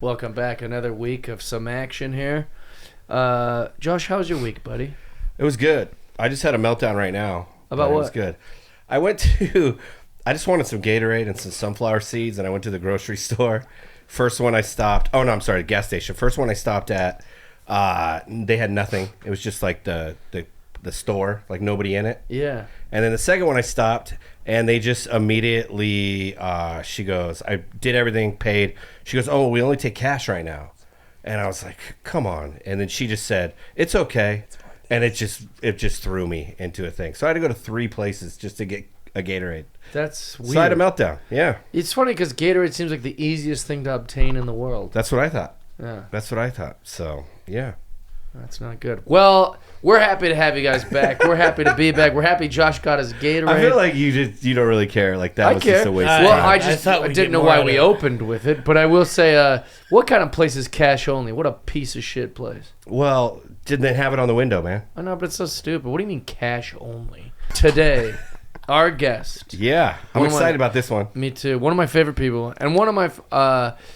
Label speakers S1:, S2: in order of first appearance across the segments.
S1: Welcome back. Another week of some action here. Josh, how was your week, buddy?
S2: It was good. I just had a meltdown right now.
S1: About what?
S2: It was good. I just wanted some Gatorade and some sunflower seeds, and I went to the grocery store. First one I stopped. Oh, no, I'm sorry, gas station. First one I stopped at, they had nothing. It was just like the store, like nobody in it.
S1: Yeah.
S2: And then the second one I stopped, and they just immediately, she goes, I did everything, paid. She goes, oh, we only take cash right now. And I was like, come on. And then she just said, it's okay. And it just threw me into a thing. So I had to go to 3 places just to get a Gatorade.
S1: That's weird.
S2: So I had a meltdown, yeah.
S1: It's funny because Gatorade seems like the easiest thing to obtain in the world.
S2: That's what I thought.
S1: Yeah.
S2: That's what I thought. So, yeah.
S1: That's not good. Well, we're happy to have you guys back. We're happy to be back. We're happy Josh got his Gatorade.
S2: I feel like you don't really care. Like that was just a waste of
S1: Well,
S2: time.
S1: I didn't know why we opened with it, but I will say, what kind of place is cash only? What a piece of shit place.
S2: Well, didn't they have it on the window, man?
S1: I know, but it's so stupid. What do you mean cash only? Today, our guest.
S2: Yeah, I'm excited about this one.
S1: Me too. One of my favorite people. And one of my...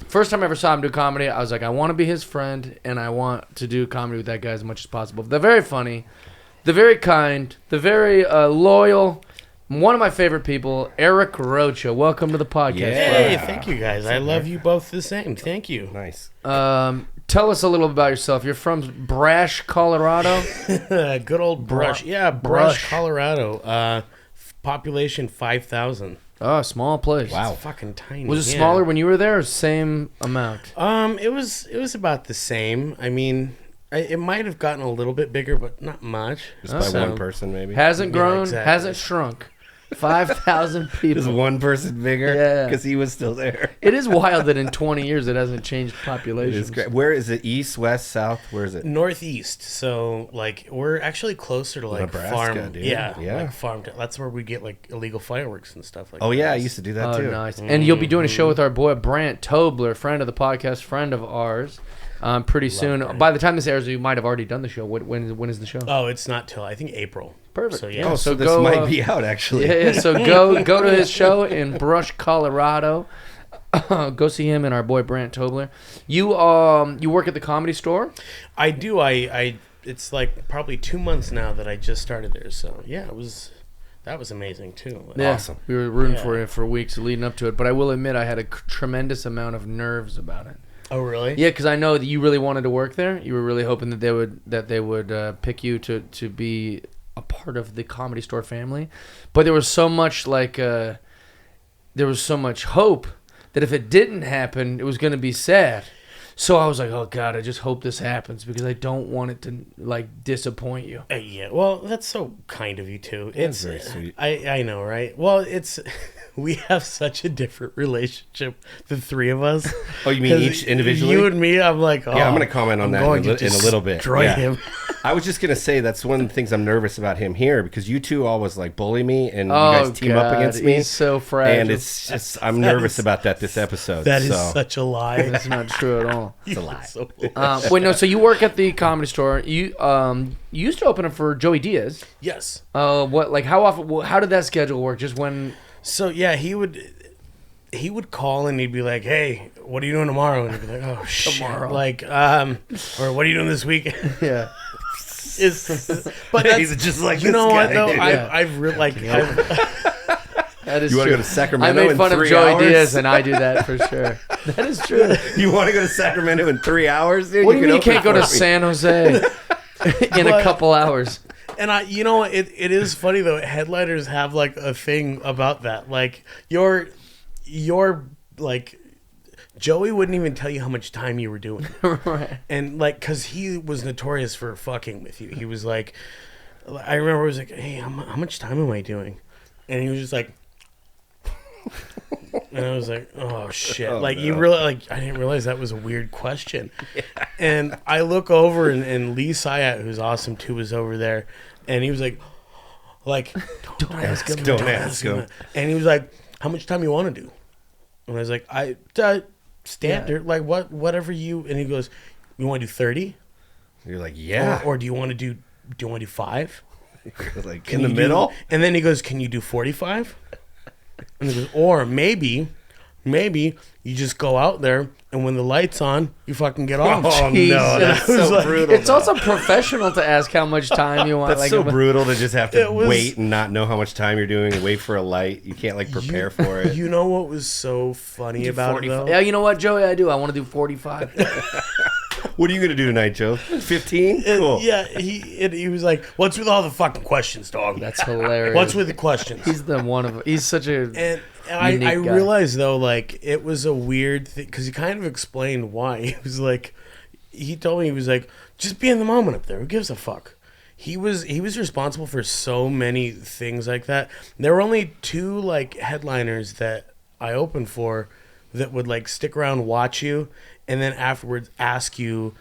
S1: first time I ever saw him do comedy, I was like, I want to be his friend, and I want to do comedy with that guy as much as possible. They're very funny. They're very kind. They're very loyal. One of my favorite people, Eric Rocha. Welcome to the podcast.
S3: Hey, thank you, guys. I love you both the same. Thank you.
S2: Nice.
S1: Tell us a little about yourself. You're from Brash, Colorado?
S3: Good old Brush. Yeah, Brush, Colorado. Population 5,000.
S1: Oh, small place.
S2: Wow.
S3: It's fucking tiny.
S1: Was it smaller when you were there or same amount?
S3: It was about the same. I mean, it might have gotten a little bit bigger, but not much.
S2: Just by one person, maybe.
S1: Hasn't grown,
S3: Yeah, exactly.
S1: hasn't shrunk. 5,000 people.
S2: Just one person bigger?
S1: Yeah.
S2: Because he was still there.
S1: It is wild that in 20 years it hasn't changed
S2: It
S1: population.
S2: is great. Where is it? East, west, south? Where is it?
S3: Northeast. So, like, we're actually closer to, like,
S2: Nebraska,
S3: farm.
S2: dude.
S3: Yeah.
S2: Yeah.
S3: Like, that's where we get, like, illegal fireworks and stuff like that.
S2: Oh, yeah. I used to do that, too.
S1: Oh, nice. And you'll be doing a show with our boy Brant Tobler, friend of the podcast, friend of ours. Pretty soon.
S3: Brant.
S1: By the time this airs, you might have already done the show. When is the show?
S3: Oh, it's not till, I think, April.
S1: Perfect.
S3: So, yeah.
S2: Oh, so this
S1: go,
S2: might be out, actually.
S1: Yeah, so go to his show in Brush, Colorado. Go see him and our boy Brant Tobler. You work at the Comedy Store?
S3: I do. It's like probably 2 months now that I just started there. So yeah, that was amazing too.
S1: Yeah,
S2: Awesome.
S1: We were rooting for you for weeks leading up to it, but I will admit I had a tremendous amount of nerves about it.
S3: Oh really?
S1: Yeah, because I know that you really wanted to work there. You were really hoping that they would pick you to be a part of the Comedy Store family, but there was so much hope that if it didn't happen, it was going to be sad. So I was like, oh God, I just hope this happens because I don't want it to like disappoint you.
S3: Yeah. Well, that's so kind of you too.
S2: That's very sweet.
S3: I know, right? Well, we have such a different relationship, the three of us.
S2: Oh, you mean each individually?
S3: You and me, I'm like, oh,
S2: Yeah, I'm going to comment on that in a little bit.
S3: Destroy him.
S2: I was just going to say that's one of the things I'm nervous about him here because you two always like bully me and you guys team up against me.
S1: He's so fragile.
S2: And it's just, I'm nervous about that this episode.
S3: That is such a lie.
S1: That's not true at all.
S2: It's a lie.
S3: So
S1: Wait, no. So you work at the Comedy Store. You used to open it for Joey Diaz.
S3: yes.
S1: What? Like how often? How did that schedule work? Just when?
S3: So yeah, he would call and he'd be like, "Hey, what are you doing tomorrow?" And he'd be like, "Oh shit!"
S1: Tomorrow.
S3: Like, or what are you doing this week?
S1: Yeah.
S3: But
S2: He's just like
S3: you know
S2: this
S3: what
S2: guy.
S3: though?
S1: Yeah.
S3: I've
S1: That is
S2: You want
S1: true.
S2: to go to Sacramento
S1: I made
S2: in
S1: fun of
S2: 3
S1: Joey
S2: hours?
S1: Diaz, and I do that for sure. That is true.
S2: You want to go to Sacramento in 3 hours, dude?
S1: What do you mean you
S2: can
S1: can't go
S2: open
S1: to
S2: for me.
S1: San Jose in a couple hours?
S3: And you know, it is funny though. Headliners have like a thing about that. Like your like Joey wouldn't even tell you how much time you were doing,
S1: Right.
S3: and like because he was notorious for fucking with you. He was like, I remember I was like, "Hey, how much time am I doing?" And he was just like. And I was like, "Oh shit!"
S2: Oh,
S3: like
S2: no.
S3: you really like I didn't realize that was a weird question. Yeah. And I look over and Lee Syatt, who's awesome too, was over there, and he was like, "Don't ask him.
S2: Don't ask him."
S3: And he was like, "How much time you want to do?" And I was like, standard, like whatever you." And he goes, "You want to do 30?"
S2: You're like, yeah.
S3: Or do you want to do 5?
S2: Like
S3: Can
S2: in the
S3: you
S2: middle?
S3: and then he goes, "Can you do 45?" And he goes, or maybe maybe you just go out there and when the light's on, you fucking get off.
S2: Oh
S1: Jeez.
S2: no, that's
S3: And I was
S2: so
S3: like,
S2: brutal.
S1: It's also professional to ask how much time you want.
S2: That's
S1: like,
S2: so brutal to just have to
S3: It was-
S2: wait and not know how much time you're doing and wait for a light. You can't like prepare for it.
S3: You know what was so funny about it, though?
S1: Yeah, you know what, Joey? I do. I want to do 45.
S2: What are you gonna do tonight, Joe? 15? Cool.
S3: Yeah, he was like, "What's with all the fucking questions, dog?
S1: That's hilarious.
S3: What's with the questions?"
S1: He's such a.
S3: And I
S1: unique guy.
S3: realized though, like it was a weird thing because he kind of explained why. He was like, he told me he was like, just be in the moment up there. Who gives a fuck? He was responsible for so many things like that. There were only 2 like headliners that I opened for that would like stick around, watch you, and then afterwards ask you.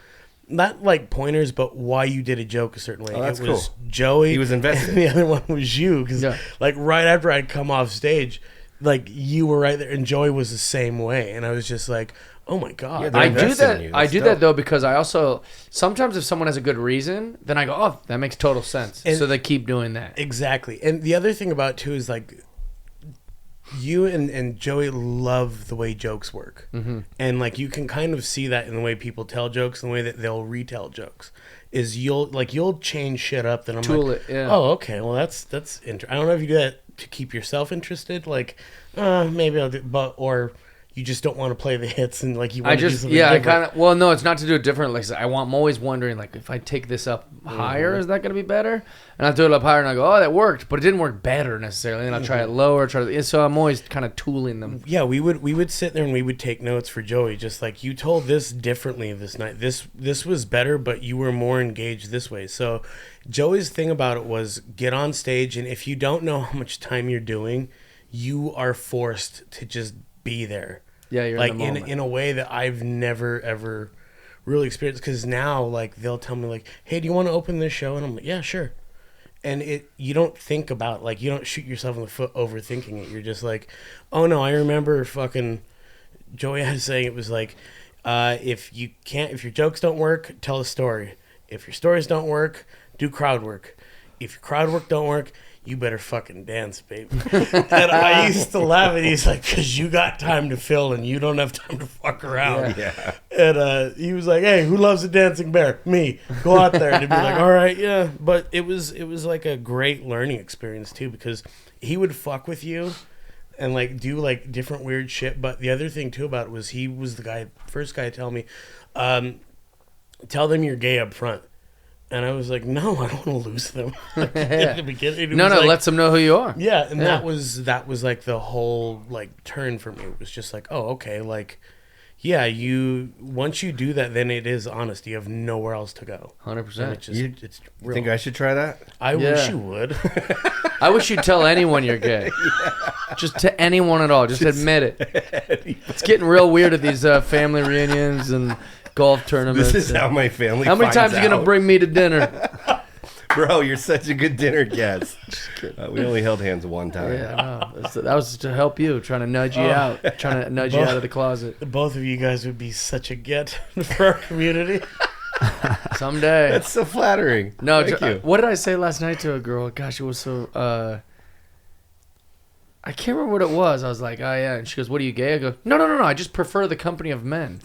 S3: Not like pointers, but why you did a joke a certain way.
S2: Oh, that's
S3: it was
S2: cool.
S3: Joey.
S2: He was invested.
S3: And the other one was you. Because,
S1: Yeah.
S3: like, right after I'd come off stage, like, you were right there. And Joey was the same way. And I was just like, oh, my God.
S2: Yeah, they're
S1: I do
S2: invested in
S1: that.
S2: you.
S1: I
S2: That's
S1: do
S2: dope.
S1: that though because I also sometimes if someone has a good reason, then I go, oh, that makes total sense.
S3: And-
S1: So they keep doing that.
S3: Exactly. And the other thing about it, too, is, like, you and Joey love the way jokes work. Mm-hmm. And, like, you can kind of see that in the way people tell jokes and the way that they'll retell jokes. Is you'll change shit up that I'm
S1: Tool
S3: like,
S1: it, yeah.
S3: oh, okay, well, that's I don't know if you do that to keep yourself interested, like, maybe I'll do, or you just don't want to play the hits and, like, you want
S1: I
S3: to do
S1: just
S3: something
S1: I
S3: different.
S1: kind of no, it's not to do it different. Like I'm always wondering like if I take this up higher, is that going to be better? And I do it up higher and I go, oh, that worked, but it didn't work better necessarily. And I try it lower, so I'm always kind of tooling them.
S3: Yeah, we would sit there and we would take notes for Joey. Just like you told this differently this night. This was better, but you were more engaged this way. So Joey's thing about it was get on stage, and if you don't know how much time you're doing, you are forced to just be there.
S1: Yeah, you're
S3: like
S1: in the moment.
S3: in a way that I've never ever really experienced. Because now, like they'll tell me like, "Hey, do you want to open this show?" And I'm like, "Yeah, sure." And you don't think about, like, you don't shoot yourself in the foot overthinking it. You're just like, oh no, I remember fucking Joey had saying it was like, if your jokes don't work, tell a story. If your stories don't work, do crowd work. If your crowd work don't work, you better fucking dance, babe. And I used to laugh at he's like, because you got time to fill and you don't have time to fuck around.
S2: Yeah.
S3: And he was like, hey, who loves a dancing bear? Me. Go out there. And he'd be like, all right, yeah. But it was like a great learning experience too, because he would fuck with you and like do like different weird shit. But the other thing too about it was he was the first guy to tell me, tell them you're gay up front. And I was like, no, I don't want to lose them. At the beginning,
S1: No,
S3: like,
S1: lets them know who you are.
S3: yeah, and
S1: Yeah.
S3: that was like the whole like turn for me. It was just like, oh, okay, like, yeah, once you do that, then it is honest. You have nowhere else to go.
S1: 100%.
S3: It's just, it's
S2: You
S3: real.
S2: think I should try that?
S3: I
S1: Yeah.
S3: wish you would.
S1: I wish you'd tell anyone you're gay. Just to anyone at all. Just admit it. It's getting real weird at these family reunions and golf tournaments.
S2: This is how my family
S1: How many
S2: finds
S1: times are you going
S2: out.
S1: to bring me to dinner?
S2: Bro, you're such a good dinner guest. We only held hands one time.
S1: Yeah, I know. That was to help you, trying to nudge you out. Trying to nudge you out of the closet.
S3: Both of you guys would be such a get for our community.
S1: Someday.
S2: That's so flattering.
S1: No,
S2: Thank you.
S1: what did I say last night to a girl? Gosh, it was so. I can't remember what it was. I was like, oh yeah, and she goes, "What are you gay?" I go, "No. I just prefer the company of men."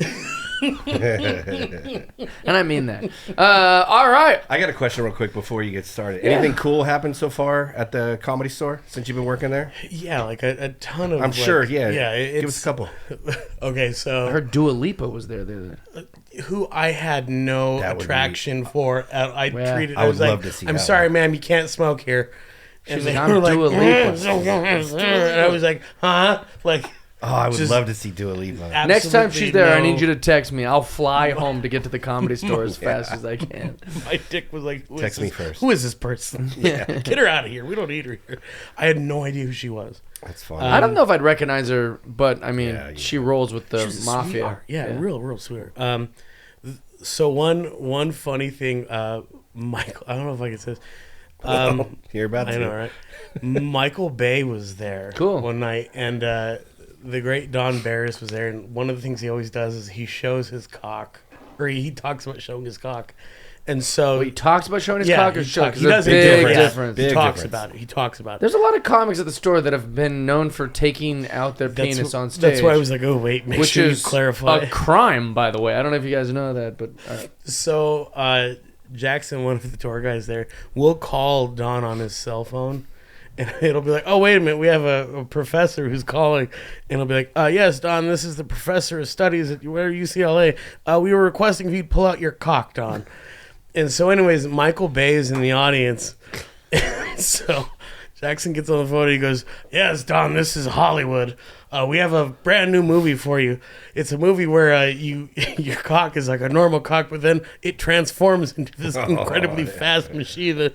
S1: And I mean that. All right.
S2: I got a question real quick before you get started. Anything cool happened so far at the Comedy Store since you've been working there?
S3: Yeah, like a ton of.
S2: I'm
S3: like,
S2: sure, yeah.
S3: Yeah,
S2: Give us a couple.
S3: Okay,
S1: I
S3: so
S1: heard Dua Lipa was there the other day.
S3: who I had no
S2: That would be-
S3: attraction for. I
S1: Yeah.
S3: treated.
S2: I would
S3: was like,
S2: love to see
S3: I'm
S2: that
S3: sorry,
S2: one."
S3: ma'am, you can't smoke here.
S1: She's
S3: they
S1: like, I'm
S3: were
S1: Dua Lipa.
S3: and I was like, huh? Like,
S2: Oh, I would
S3: Just-
S2: love to see Dua Lipa.
S1: Next time
S3: absolutely
S1: she's there, I
S3: no-
S1: need you to text me. I'll fly home to get to the Comedy Store as fast as I can.
S3: My dick was like, who is
S2: Text me
S3: this-
S2: first.
S3: Who is this person? Get her out of here. We don't need her here. I had no idea who she was.
S2: That's fun.
S1: I don't know if I'd recognize her, but I mean,
S2: Yeah,
S1: she rolls with the
S3: She's a
S1: mafia.
S3: sweetheart. Yeah, real sweetheart. So one funny thing, Michael. I don't know if I can say this.
S2: You're about to.
S3: I know, right? Michael Bay was there
S1: Cool.
S3: one night, and the great Don Barris was there. And one of the things he always does is he shows his cock, or he talks about showing his cock. And so
S1: He talks about showing his
S3: Yeah,
S1: cock or
S3: he
S1: show.
S3: talks-
S1: 'Cause
S3: he
S1: there's a
S3: doesn't
S1: big
S3: difference.
S1: difference.
S2: Big
S3: he talks
S2: difference.
S3: about it. He talks about it.
S1: There's a lot of comics at the store that have been known for taking out their penis on stage.
S3: That's why I was like, oh wait, make
S1: which
S3: sure you
S1: is
S3: clarify.
S1: a crime, by the way. I don't know if you guys know that, but
S3: So Jackson, one of the tour guys there, will call Don on his cell phone, and it'll be like, oh, wait a minute, we have a professor who's calling. And he'll be like, yes, Don, this is the professor of studies at UCLA. We were requesting if you'd pull out your cock, Don. And so anyways, Michael Bay is in the audience. So Jackson gets on the phone and he goes, yes, Don, this is Hollywood. We have a brand new movie for you. It's a movie where your cock is like a normal cock, but then it transforms into this incredibly fast machine.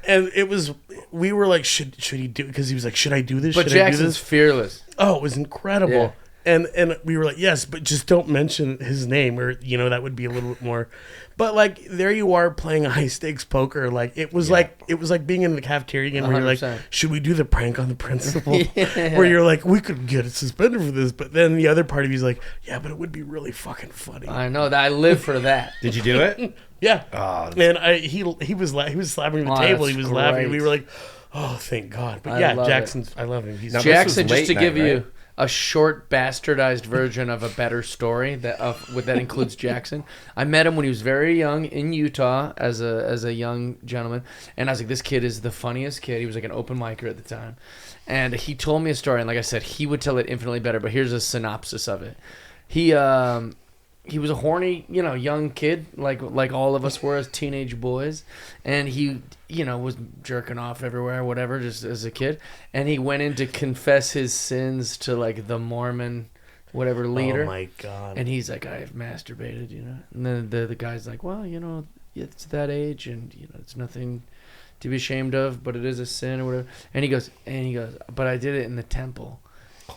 S3: And it was, we were like, should he do it? Because he was like, should I do this?
S1: but
S3: Should I do
S1: Jackson's
S3: this?
S1: fearless.
S3: Oh, it was incredible.
S1: Yeah.
S3: And we were like, yes, but just don't mention his name, or that would be a little bit more. But like, there you are playing high stakes poker. Like it was like being in the cafeteria again, where you're like,
S1: 100%.
S3: should we do the prank on the principal? Where you're like, we could get suspended for this, but then the other part of you's like, yeah, but it would be really fucking funny.
S1: I know that. I live for that.
S2: Did you do it?
S3: Yeah.
S2: Oh,
S3: And he was slapping the table.
S1: that's
S3: He was laughing.
S1: great.
S3: We were like, oh, thank God. But
S1: I
S3: yeah,
S1: love
S3: Jackson's. I love him. He's
S2: Now, this
S1: Jackson,
S2: was
S1: just
S2: late
S1: to
S2: night,
S1: give
S2: right?
S1: you a short bastardized version of a better story that includes Jackson. I met him when he was very young in Utah as a young gentleman, and I was like, this kid is the funniest kid. He was like an open micer at the time, and he told me a story, and like I said, he would tell it infinitely better. But here's a synopsis of it. He was a horny, young kid, like all of us were as teenage boys, and he, was jerking off everywhere, whatever, just as a kid. And he went in to confess his sins to like the Mormon, whatever leader.
S3: Oh my God.
S1: And he's like, I've masturbated, And then the guy's like, well, it's that age, and it's nothing to be ashamed of, but it is a sin or whatever. And he goes, but I did it in the temple,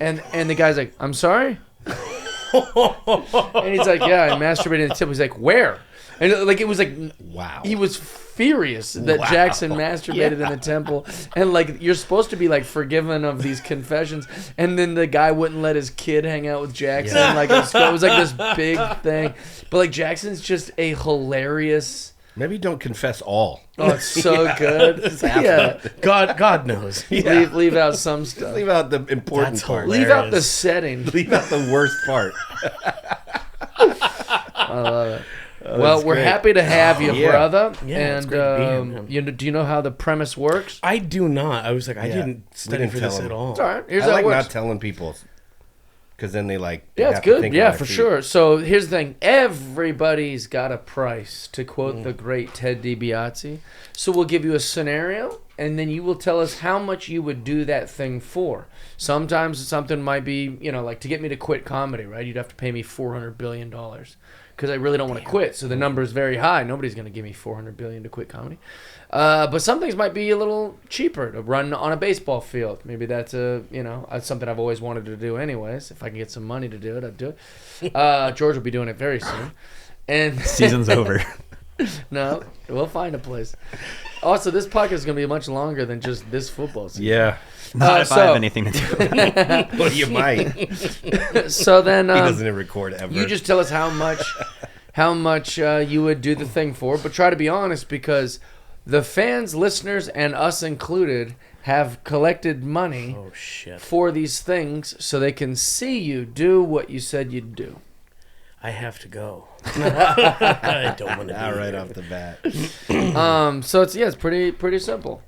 S1: and the guy's like, I'm sorry. And he's like, yeah, I masturbated in the temple. He's like, where? And like, it was like,
S2: Wow.
S1: he was furious that
S2: Wow.
S1: Jackson masturbated in the temple, and like, you're supposed to be like forgiven of these confessions, and then the guy wouldn't let his kid hang out with Jackson.
S2: Yeah.
S1: Like, it was like this big thing. But like, Jackson's just a hilarious.
S2: Maybe don't confess all.
S1: Oh, it's so good. Yeah,
S3: God knows.
S1: leave out some stuff.
S2: Leave out the important
S3: That's
S2: part.
S3: hilarious.
S1: Leave out the setting.
S2: Leave out the worst part.
S1: I love it. Well,
S2: that's
S1: we're
S2: great.
S1: happy to have you,
S3: Yeah.
S1: brother.
S3: Yeah,
S1: and
S3: it's great to be here, man.
S1: do you know how the premise works?
S3: I do not. I was like, I
S2: Yeah.
S3: didn't
S2: We
S3: study
S2: didn't
S3: for
S2: tell
S3: this
S2: him.
S3: at all.
S1: It's all right. Here's
S2: I
S1: how
S2: like
S1: it works.
S2: not telling people, because then they like.
S1: Yeah,
S2: have
S1: it's
S2: to
S1: good.
S2: think
S1: Yeah,
S2: on
S1: for
S2: their feet.
S1: sure. So here's the thing. Everybody's got a price, to quote the great Ted DiBiase. So we'll give you a scenario, and then you will tell us how much you would do that thing for. Sometimes something might be, like to get me to quit comedy, right? You'd have to pay me $400 billion because I really don't want to quit. So the number is very high. Nobody's going to give me $400 billion to quit comedy. But some things might be a little cheaper to run on a baseball field. Maybe that's that's something I've always wanted to do anyways. If I can get some money to do it, I'd do it. George will be doing it very soon. And
S4: Season's over.
S1: No, we'll find a place. Also, this podcast is going to be much longer than just this football season.
S2: Yeah.
S4: Not if I have anything to do with it.
S2: Well, you might.
S1: So then
S2: He doesn't record ever.
S1: you just tell us how much you would do the thing for, but try to be honest, because the fans, listeners, and us included have collected money
S3: Oh shit!
S1: for these things so they can see you do what you said you'd do.
S3: I have to go. I don't want to.
S2: Not
S3: be
S2: right
S3: here.
S2: off the bat.
S1: So it's pretty simple.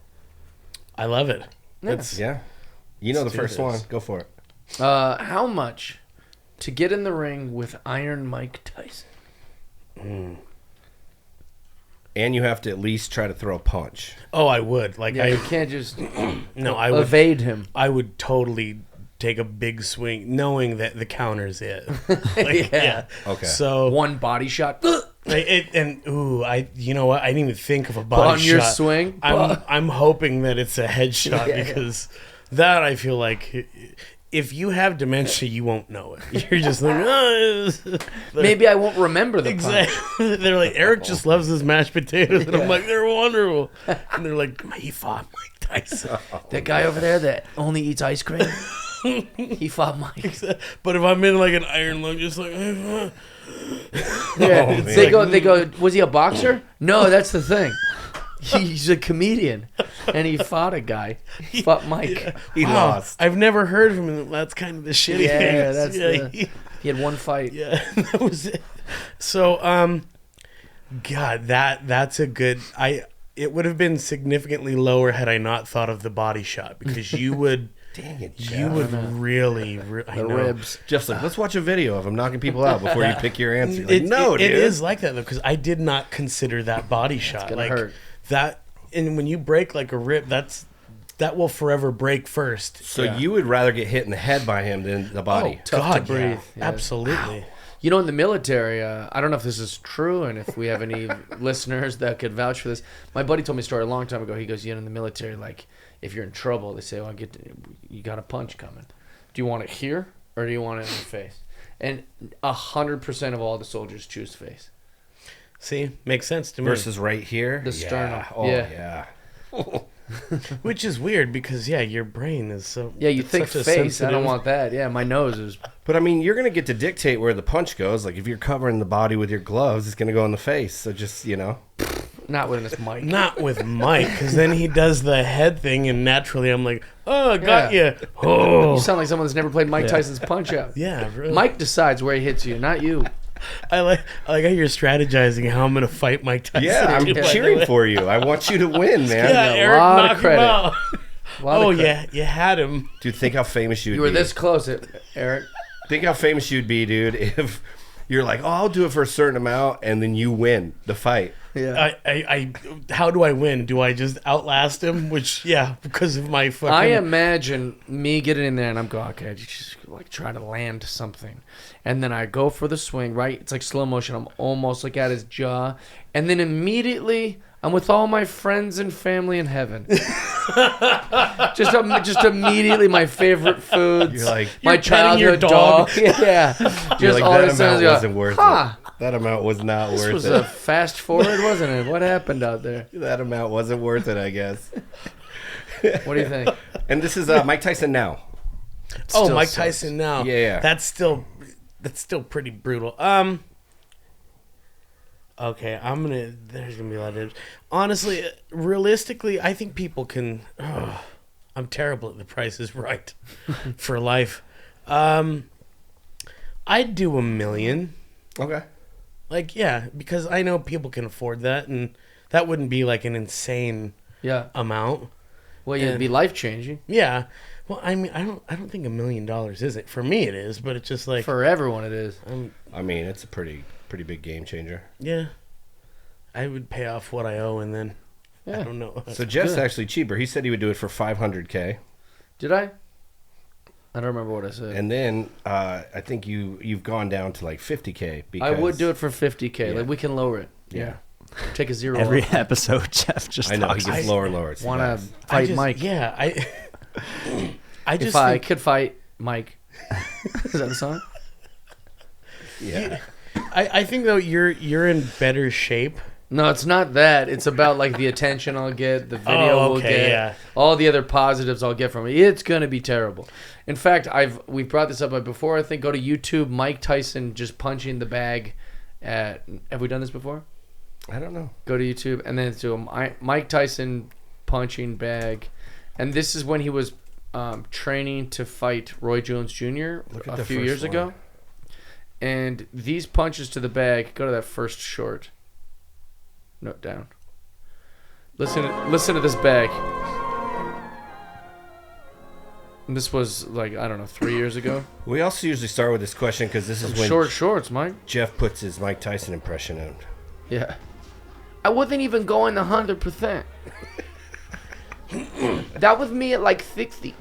S3: I love it.
S1: Yeah.
S3: That's
S2: Yeah. You know
S3: Let's
S2: the
S3: do
S2: first
S3: this.
S2: one. Go for it.
S1: How much to get in the ring with Iron Mike Tyson?
S2: And you have to at least try to throw a punch.
S3: Oh, I would. Like
S1: Yeah, you
S3: I
S1: can't just
S3: no, I would.
S1: evade him.
S3: I would totally take a big swing, knowing that the counter's it. Like,
S1: Yeah.
S2: Okay.
S3: So
S1: One body shot
S3: I you know what? I didn't even think of a body
S1: on your
S3: shot.
S1: swing.
S3: I'm hoping that it's a headshot
S1: Yeah.
S3: because that I feel like if you have dementia, you won't know it. You're just like,
S1: Maybe I won't remember the punch.
S3: exactly. They're like, Eric just loves his mashed potatoes, and I'm like, they're wonderful. And they're like, he fought Mike Tyson.
S1: That guy over there that only eats ice cream. He fought Mike.
S3: But if I'm in like an iron lung, just like,
S1: Yeah,
S2: man.
S1: they go. Was he a boxer? No, that's the thing. He's a comedian, and he fought a guy. He fought Mike.
S2: He lost.
S3: I've never heard of him. That's kind of the shitty thing.
S1: Yeah, that's he had one fight.
S3: Yeah, that was it. So, God, that's a good. It would have been significantly lower had I not thought of the body shot, because you would.
S2: Dang it,
S3: You
S2: Jeff.
S3: would really, I
S1: The
S3: know.
S1: ribs.
S2: Jeff's like, let's watch a video of him knocking people out before you pick your answer. Like, no, dude.
S3: It is like that though, because I did not consider that body shot.
S1: gonna
S3: Like
S1: hurt.
S3: that, and when you break like a rib, that will forever break first.
S2: So
S1: Yeah.
S2: you would rather get hit in the head by him than the body?
S1: tough to breathe. Yeah.
S3: Absolutely.
S1: You know, in the military, I don't know if this is true, and if we have any listeners that could vouch for this. My buddy told me a story a long time ago. He goes, in the military, like, if you're in trouble, they say, "Oh, you got a punch coming. Do you want it here or do you want it in the face?" And 100% of all the soldiers choose face.
S3: See, makes sense to me.
S2: Versus right here?
S1: The sternum.
S2: Yeah. Oh,
S1: Yeah.
S2: yeah.
S3: Which is weird because your brain is so.
S1: Yeah, you
S3: it's
S1: think
S3: such a
S1: face. I don't
S3: sensitive-
S1: want that. Yeah, my nose is.
S2: But I mean, you're going to get to dictate where the punch goes. Like if you're covering the body with your gloves, it's going to go in the face. So just,
S1: Not with this mic.
S3: Not with Mike, because then he does the head thing, and naturally I'm like, "Oh, got
S1: Yeah.
S3: you." Oh,
S1: You sound like someone that's never played Mike Tyson's Punch Out.
S3: yeah. Really.
S1: Mike decides where he hits you, not you.
S3: I like how you're strategizing how I'm gonna fight Mike Tyson.
S2: yeah, I'm
S3: by the
S2: cheering
S3: way.
S2: for you. I want you to win, man.
S3: Yeah,
S1: a
S3: Eric,
S1: lot of
S3: knock him
S1: credit.
S3: out.
S1: A lot of
S3: Oh
S1: credit.
S3: yeah, you had him.
S2: Dude, think how famous you would
S1: You were
S2: be.
S1: this close, Eric.
S2: Think how famous you'd be, dude, if you're like, "Oh, I'll do it for a certain amount," and then you win the fight.
S1: Yeah.
S3: I how do I win? Do I just outlast him? Which because of my fucking.
S1: I imagine me getting in there and I'm going, okay, I just like try to land something. And then I go for the swing, right? It's like slow motion. I'm almost like at his jaw. And then immediately I'm with all my friends and family in heaven. just immediately my favorite foods.
S2: You're like,
S1: my
S3: you're petting your
S1: childhood
S3: dog.
S1: dog. Yeah.
S2: you're
S1: Just
S2: like
S1: all
S2: that
S1: of a sudden,
S2: amount
S1: you go,
S2: wasn't worth
S1: huh,
S2: it. That amount was not
S1: this
S2: worth
S1: was
S2: it.
S1: a fast forward, wasn't it? What happened out there?
S2: That amount wasn't worth it, I guess.
S1: What do you think?
S2: And this is Mike Tyson now.
S3: Oh,
S1: Still
S3: Mike
S1: sucks.
S3: Tyson now.
S2: Yeah.
S3: That's still pretty brutal. Okay, there's gonna be a lot of. Honestly, realistically, I think people can. I'm terrible at The Price is Right for life. I'd do $1 million.
S2: Okay.
S3: Like, yeah, because I know people can afford that, and that wouldn't be like an insane
S1: Yeah.
S3: amount.
S1: Well, it'd be life changing.
S3: Yeah. Well, I mean, I don't think $1 million is it. For me, it is, but it's just like
S1: For everyone, it is.
S2: I mean, it's a pretty big game changer.
S3: yeah. I would pay off what I owe, and then I
S1: Yeah.
S3: don't know.
S2: So Jeff's
S1: good.
S2: actually cheaper. He said he would do it for $500K,
S1: Did I? I don't remember what I said.
S2: and then I think you've gone down to like $50K. Because,
S1: I would do it for $50K.
S2: Yeah.
S1: Like we can lower it.
S2: Yeah.
S1: Take a zero.
S4: Every
S1: off.
S4: episode, Jeff just
S2: I know he
S4: talks.
S2: gets lower and lower. It's the
S1: Want to
S2: best.
S1: fight Mike?
S3: Yeah, I just
S1: If I
S3: think,
S1: could fight Mike, is that a song?
S2: Yeah.
S3: I think though you're in better shape.
S1: No, it's not that. It's about like the attention I'll get, the video we'll get,
S3: yeah.
S1: all the other positives I'll get from it. It's gonna be terrible. In fact, we've brought this up before. I think go to YouTube. Mike Tyson just punching the bag. Have we done this before?
S2: I don't know.
S1: Go to YouTube and then do Mike Tyson punching bag, and this is when he was training to fight Roy Jones Jr.
S2: Look at
S1: a
S2: the
S1: few
S2: first
S1: years
S2: one.
S1: ago. And these punches to the bag. Go to that first short. Note down. Listen to this bag. And this was like, I don't know, 3 years ago.
S2: We also usually start with this question because this is when
S1: Short shorts, Mike.
S2: Jeff puts his Mike Tyson impression in.
S1: Yeah. I wasn't even going 100%. That was me at like 60.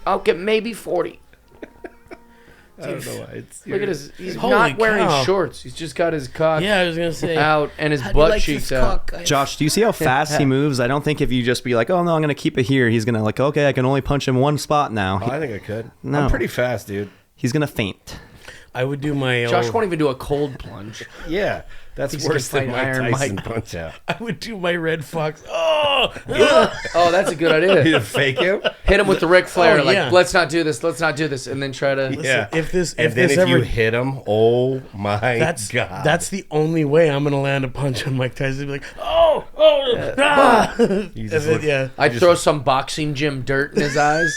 S1: I'll get maybe 40.
S2: I don't know why.
S1: Look at his. He's
S3: Holy
S1: not wearing
S3: cow.
S1: shorts. He's just got his cock
S3: Yeah, I was gonna say.
S1: out and his butt cheeks out.
S4: Josh, do you see how fast he moves? I don't think if you just be like, oh, no, I'm going to keep it here, he's going to like, okay, I can only punch him one spot now.
S2: Oh, I think I could.
S4: No.
S2: I'm pretty fast, dude.
S4: He's going to faint.
S3: I would do my
S1: Josh
S3: old,
S1: won't even do a cold plunge.
S2: Yeah, that's
S1: Thinks he
S2: worse
S1: can
S2: than
S1: fight
S2: Mike
S1: Iron
S2: Tyson
S1: Mike.
S2: punch out.
S3: I would do my Red Fox. Oh,
S1: Oh, that's a good idea.
S2: You fake him?
S1: Hit him with the Ric Flair.
S3: Oh, yeah.
S1: Let's not do this. Let's not do this. And then try to.
S2: Yeah.
S3: if this
S2: And
S3: if
S2: then
S3: this
S2: if
S3: ever
S2: you hit him, oh my God.
S3: that's the only way I'm gonna land a punch on Mike Tyson. Be like, ah!
S2: You just
S3: And then,
S2: look-
S3: yeah.
S1: I'd throw some boxing gym dirt in his eyes.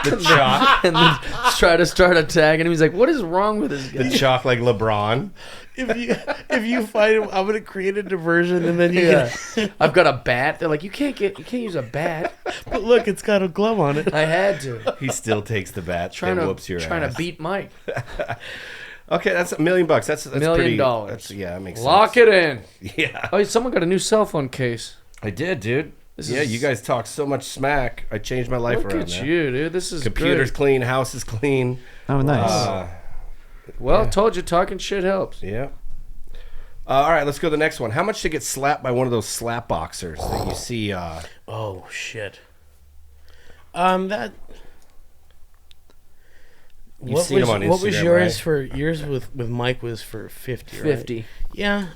S2: the chalk.
S1: And then try to start attacking him. He's like, what is wrong with this
S2: The
S1: guy?
S2: chalk like LeBron.
S3: If you fight him, I'm gonna create a diversion, and then you
S1: Yeah.
S3: can.
S1: I've got a bat. They're like, you can't use a bat.
S3: But look, it's got a glove on it.
S1: I had to.
S2: He still takes the bat
S1: Trying
S2: and whoops your
S1: to
S2: ass.
S1: beat Mike.
S2: Okay, that's $1 million. That's
S1: $1 million.
S2: pretty. That's, yeah, that makes
S1: Lock
S2: sense.
S1: it in.
S2: Yeah,
S1: Oh, someone got a new cell phone case.
S2: I did, dude.
S1: This is-
S2: You guys talk so much smack. I changed my life
S1: Look
S2: around.
S1: at
S2: man.
S1: you, dude. This is
S2: Computer's
S1: great.
S2: clean, house is clean.
S4: Oh, nice.
S1: Well,
S2: Yeah.
S1: told you, talking shit helps.
S2: Yeah. All right, let's go to the next one. How much to get slapped by one of those slap boxers that you see?
S3: Oh shit. That.
S2: You've seen him on
S3: What was
S2: Instagram,
S3: yours
S2: right?
S3: for yours with Mike was for 50, right?
S1: 50.
S3: Yeah,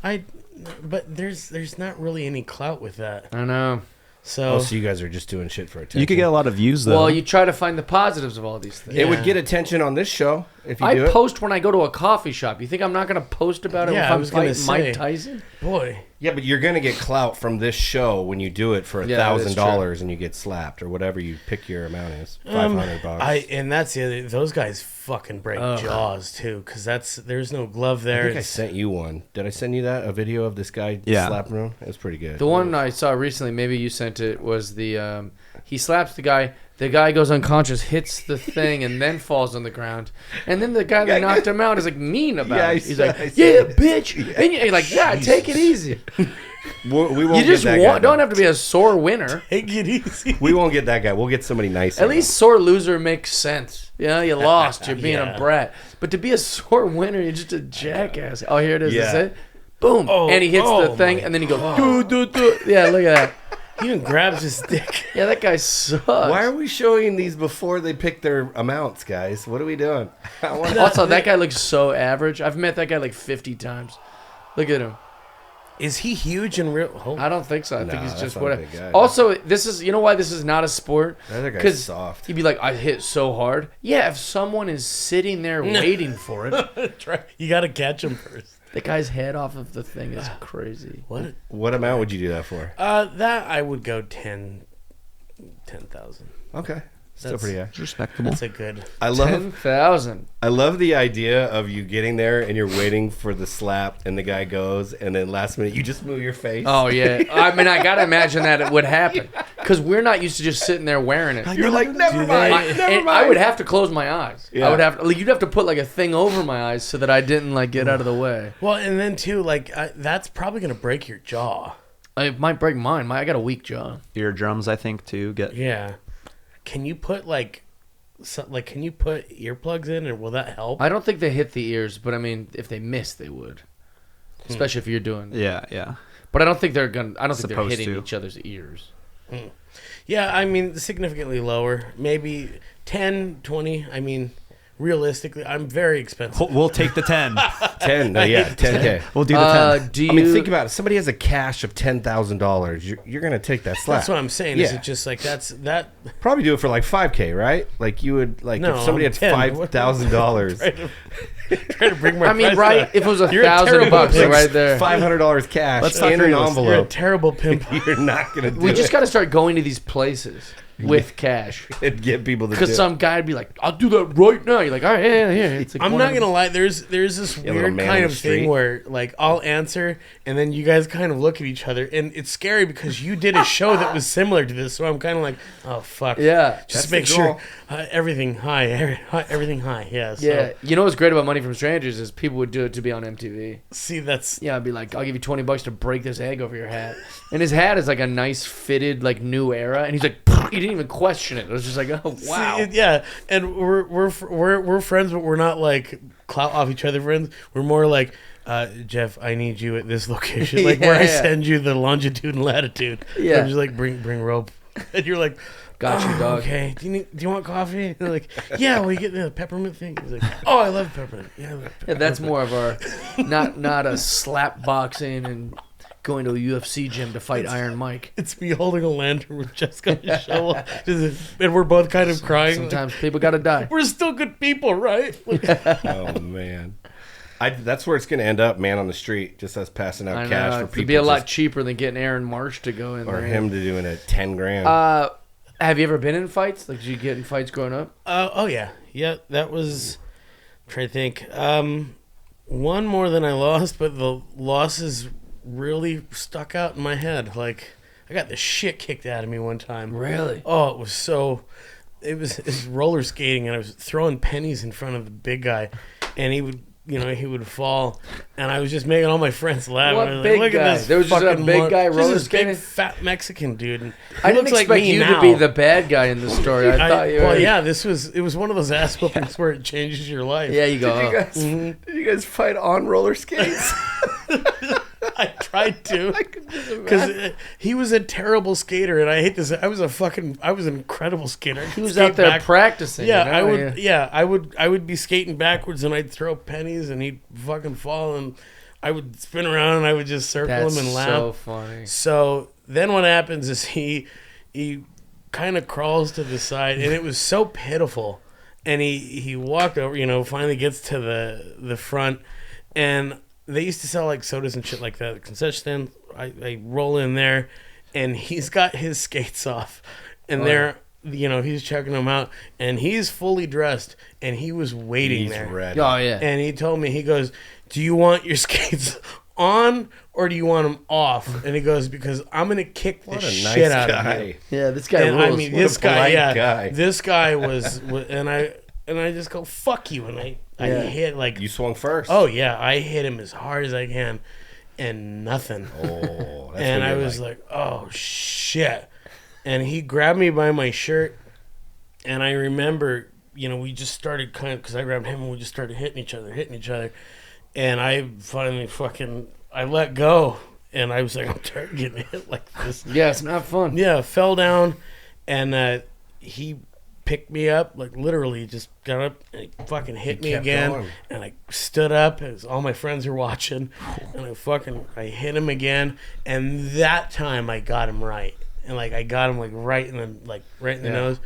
S3: but there's not really any clout with that.
S1: I know.
S3: So,
S2: Oh, so you guys are just doing shit for attention.
S4: You could get a lot of views though.
S1: Well, you try to find the positives of all these things.
S2: It would
S3: Yeah.
S2: get attention on this show if you
S1: I
S2: do it.
S1: post when I go to a coffee shop. You think I'm not going to post about it
S3: Yeah,
S1: if
S3: I
S1: I'm
S3: was gonna
S1: fighting Mike
S3: say.
S1: Tyson?
S3: boy,
S2: Yeah, but you're gonna get clout from this show when you do it for
S1: Yeah, that's
S2: $1,000 and you get slapped or whatever you pick your amount is. $500.
S3: and that's the other. Those guys fucking break jaws too, because there's no glove
S2: I
S3: there.
S2: think I
S3: It's-
S2: sent you one. Did I send you that? A video of this guy
S4: Yeah.
S2: slapping him? It was pretty good.
S1: The one I saw recently, maybe you sent it, was the he slaps the guy. The guy goes unconscious, hits the thing, and then falls on the ground. And then the guy that knocked him out is like mean about
S2: Yeah,
S1: it. He's like,
S2: I
S1: "Yeah,
S2: saw that.
S1: bitch," and you're like, "Yeah, take it easy."
S2: We won't
S1: You just
S2: get that guy,
S1: don't
S2: though.
S1: have to be a sore winner.
S3: Take it easy.
S2: We won't get that guy. We'll get somebody nicer.
S1: At least sore loser makes sense. Yeah, you lost. You're being
S3: Yeah.
S1: a brat. But to be a sore winner, you're just a jackass. Oh, here it is.
S2: Yeah.
S1: That's it. Boom.
S3: Oh,
S1: and he hits the
S3: oh
S1: thing,
S3: my
S1: and then he goes, "Doo." Yeah, look at that.
S3: He even grabs his dick.
S1: Yeah, that guy sucks.
S2: Why are we showing these before they pick their amounts, guys? What are we doing? I want-
S1: Also, that guy looks so average. I've met that guy like 50 times. Look at him.
S3: Is he huge in real? Oh,
S1: I don't think so. I think
S2: Nah,
S1: he's
S2: that's
S1: just
S2: not a
S1: whatever.
S2: big guy.
S1: Also, this is, you know why this is not a sport?
S2: That other guy's
S1: 'Cause
S2: soft.
S1: He'd be like, I hit so hard. Yeah, if someone is sitting there waiting for it,
S3: you got to catch him first.
S1: the guy's head off of the thing is crazy.
S3: What?
S2: What amount would you do that for?
S3: That I would go 10,000.
S2: Okay. Still
S3: That's-
S2: pretty high.
S4: It's respectable.
S3: That's a good.
S2: I love
S1: 10,000.
S2: I love the idea of you getting there and you're waiting for the slap and the guy goes and then last minute you just move your face.
S1: Oh, yeah. I mean, I got to imagine that it would happen. Because we're not used to just sitting there wearing it.
S2: You're like, never
S3: Do
S2: mind.
S3: they-
S2: Never
S1: And
S2: mind.
S1: I would have to close my eyes.
S2: Yeah.
S1: I would have to, like, you'd have to put like a thing over my eyes so that I didn't like get out of the way.
S3: Well, and then too, like that's probably gonna break your jaw.
S1: It might break mine. I got a weak jaw.
S4: Eardrums, I think, too. Get
S3: Yeah. Can you put can you put earplugs in, or will that help?
S1: I don't think they hit the ears, but I mean, if they miss, they would. Especially if you're doing.
S4: yeah.
S1: But I don't think they're gonna. I don't think they're
S4: Supposed
S1: hitting
S4: to.
S1: each other's ears.
S3: Yeah, I mean significantly lower, maybe 10, 20. I mean, realistically, I'm very expensive.
S4: We'll take the 10.
S2: 10. No, yeah, 10K.
S4: We'll do the 10.
S1: Do you?
S2: I mean, think about it. Somebody has a cash of $10,000. You're gonna take that slap.
S3: That's what I'm saying. Is
S2: Yeah.
S3: it just like that?
S2: Probably do it for like 5K, right? Like you would like
S3: No,
S2: if somebody
S3: I'm
S2: had
S3: 10.
S2: $5,000.
S3: Try to bring my.
S1: I mean,
S3: price
S1: right?
S3: down.
S1: If it was
S3: You're a terrible
S1: $1,000
S3: pimp.
S1: right there.
S2: $500 cash
S4: Let's talk
S2: in an
S4: realistic.
S3: You're a
S2: envelope.
S3: terrible pimp.
S2: You're not gonna do
S1: We just
S2: it
S1: got to start going to these places with cash.
S2: and get people to do
S1: Because
S2: it.
S1: some guy'd be like, "I'll do that right now." You're like, "All right, yeah." It's like
S3: I'm
S1: one
S3: not
S1: of-
S3: gonna lie. There's this
S2: little
S3: weird
S2: man
S3: kind
S2: on
S3: of
S2: the street.
S3: thing where like I'll answer and then you guys kind of look at each other and it's scary because you did a show that was similar to this. So I'm kind of like, oh fuck.
S1: Yeah.
S3: Just
S2: That's
S3: make
S2: the
S3: sure
S2: goal.
S3: everything high, everything high. Yeah. So,
S1: Yeah. You know what's great about Money from Strangers is people would do it to be on MTV.
S3: See, that's
S1: Yeah, I'd be like, I'll give you $20 to break this egg over your hat. And his hat is like a nice fitted, like new era. And he's like, he didn't even question it. It was just like, oh wow.
S3: See, yeah. And we're friends, but we're not like clout off each other friends. We're more like. Jeff, I need you at this location, like where I
S1: Yeah.
S3: send you the longitude and latitude.
S1: Yeah.
S3: I'm just like bring rope, and you're like,
S1: Got you, dog.
S3: Okay. Do you want coffee? And they're like, yeah. Will you get the peppermint thing? He's like, oh, I love peppermint. Yeah. I love peppermint.
S1: Yeah, that's more of our not a slap boxing and going to a UFC gym to fight Iron Mike.
S3: It's me holding a lantern with Jessica shovel, and we're both kind of crying.
S1: Sometimes people gotta die.
S3: We're still good people, right?
S2: Oh man, that's where it's gonna end up, man, on the street, just us passing out cash for people.
S1: It'd be a lot cheaper than getting Aaron Marsh to go in
S2: or
S1: there.
S2: him to doing a 10 grand.
S1: Have you ever been in fights? Like, did you get in fights growing up?
S3: Oh yeah, that was. I'm trying to think. One more than I lost, but the losses really stuck out in my head. Like, I got the shit kicked out of me one time.
S1: Really?
S3: Oh, it was roller skating, and I was throwing pennies in front of the big guy, and he would fall, and I was just making all my friends laugh.
S1: What
S3: I was
S1: big
S3: like, look
S1: guy?
S3: At this
S1: There was just a
S3: fucking
S1: big guy
S3: just
S1: roller
S3: this
S1: skating?
S3: big fat Mexican dude. And
S1: I
S3: he
S1: didn't
S3: looks
S1: expect
S3: like me
S1: you
S3: now.
S1: to be the bad guy in the story. I thought you were.
S3: Well, yeah, it was one of those ass whoopings where it changes your life.
S1: Yeah, you go.
S2: Did you guys fight on roller skates?
S3: I tried to, because he was a terrible skater, and I hate this. I was an incredible skater.
S1: He was out there practicing.
S3: Yeah,
S1: you know?
S3: I would be skating backwards, and I'd throw pennies, and he'd fucking fall, and I would spin around, and I would just circle
S1: That's
S3: him and laugh.
S1: so funny.
S3: So then what happens is he kind of crawls to the side, and it was so pitiful, and he walked over, finally gets to the front, and they used to sell like sodas and shit like that at the concession stand. I roll in there, and he's got his skates off, and he's checking them out, and he's fully dressed, and he was waiting
S2: He's
S3: there.
S2: ready.
S1: Oh yeah.
S3: And he told me, he goes, do you want your skates on or do you want them off? And he goes, because I'm going to kick the
S2: What a nice
S3: shit out
S2: guy.
S3: of you.
S1: Yeah, this guy
S3: And
S1: rules.
S3: I mean,
S2: What
S3: this
S2: a
S3: guy,
S2: polite guy.
S3: this guy was, and I just go, fuck you. And I hit like,
S2: You swung first.
S3: oh yeah, I hit him as hard as I can and nothing.
S2: Oh, that's
S3: And
S2: what
S3: I
S2: you're
S3: was like, oh shit. And he grabbed me by my shirt, and I remember, we just started because I grabbed him and we just started hitting each other. And I finally I let go, and I was like, I'm tired of getting hit like this.
S1: Yeah, it's not fun.
S3: Yeah, fell down, and he picked me up, like literally just got up and he fucking hit me
S2: kept
S3: again.
S2: going.
S3: And I stood up as all my friends were watching, and I hit him again, and that time I got him right. And like I got him right in the nose,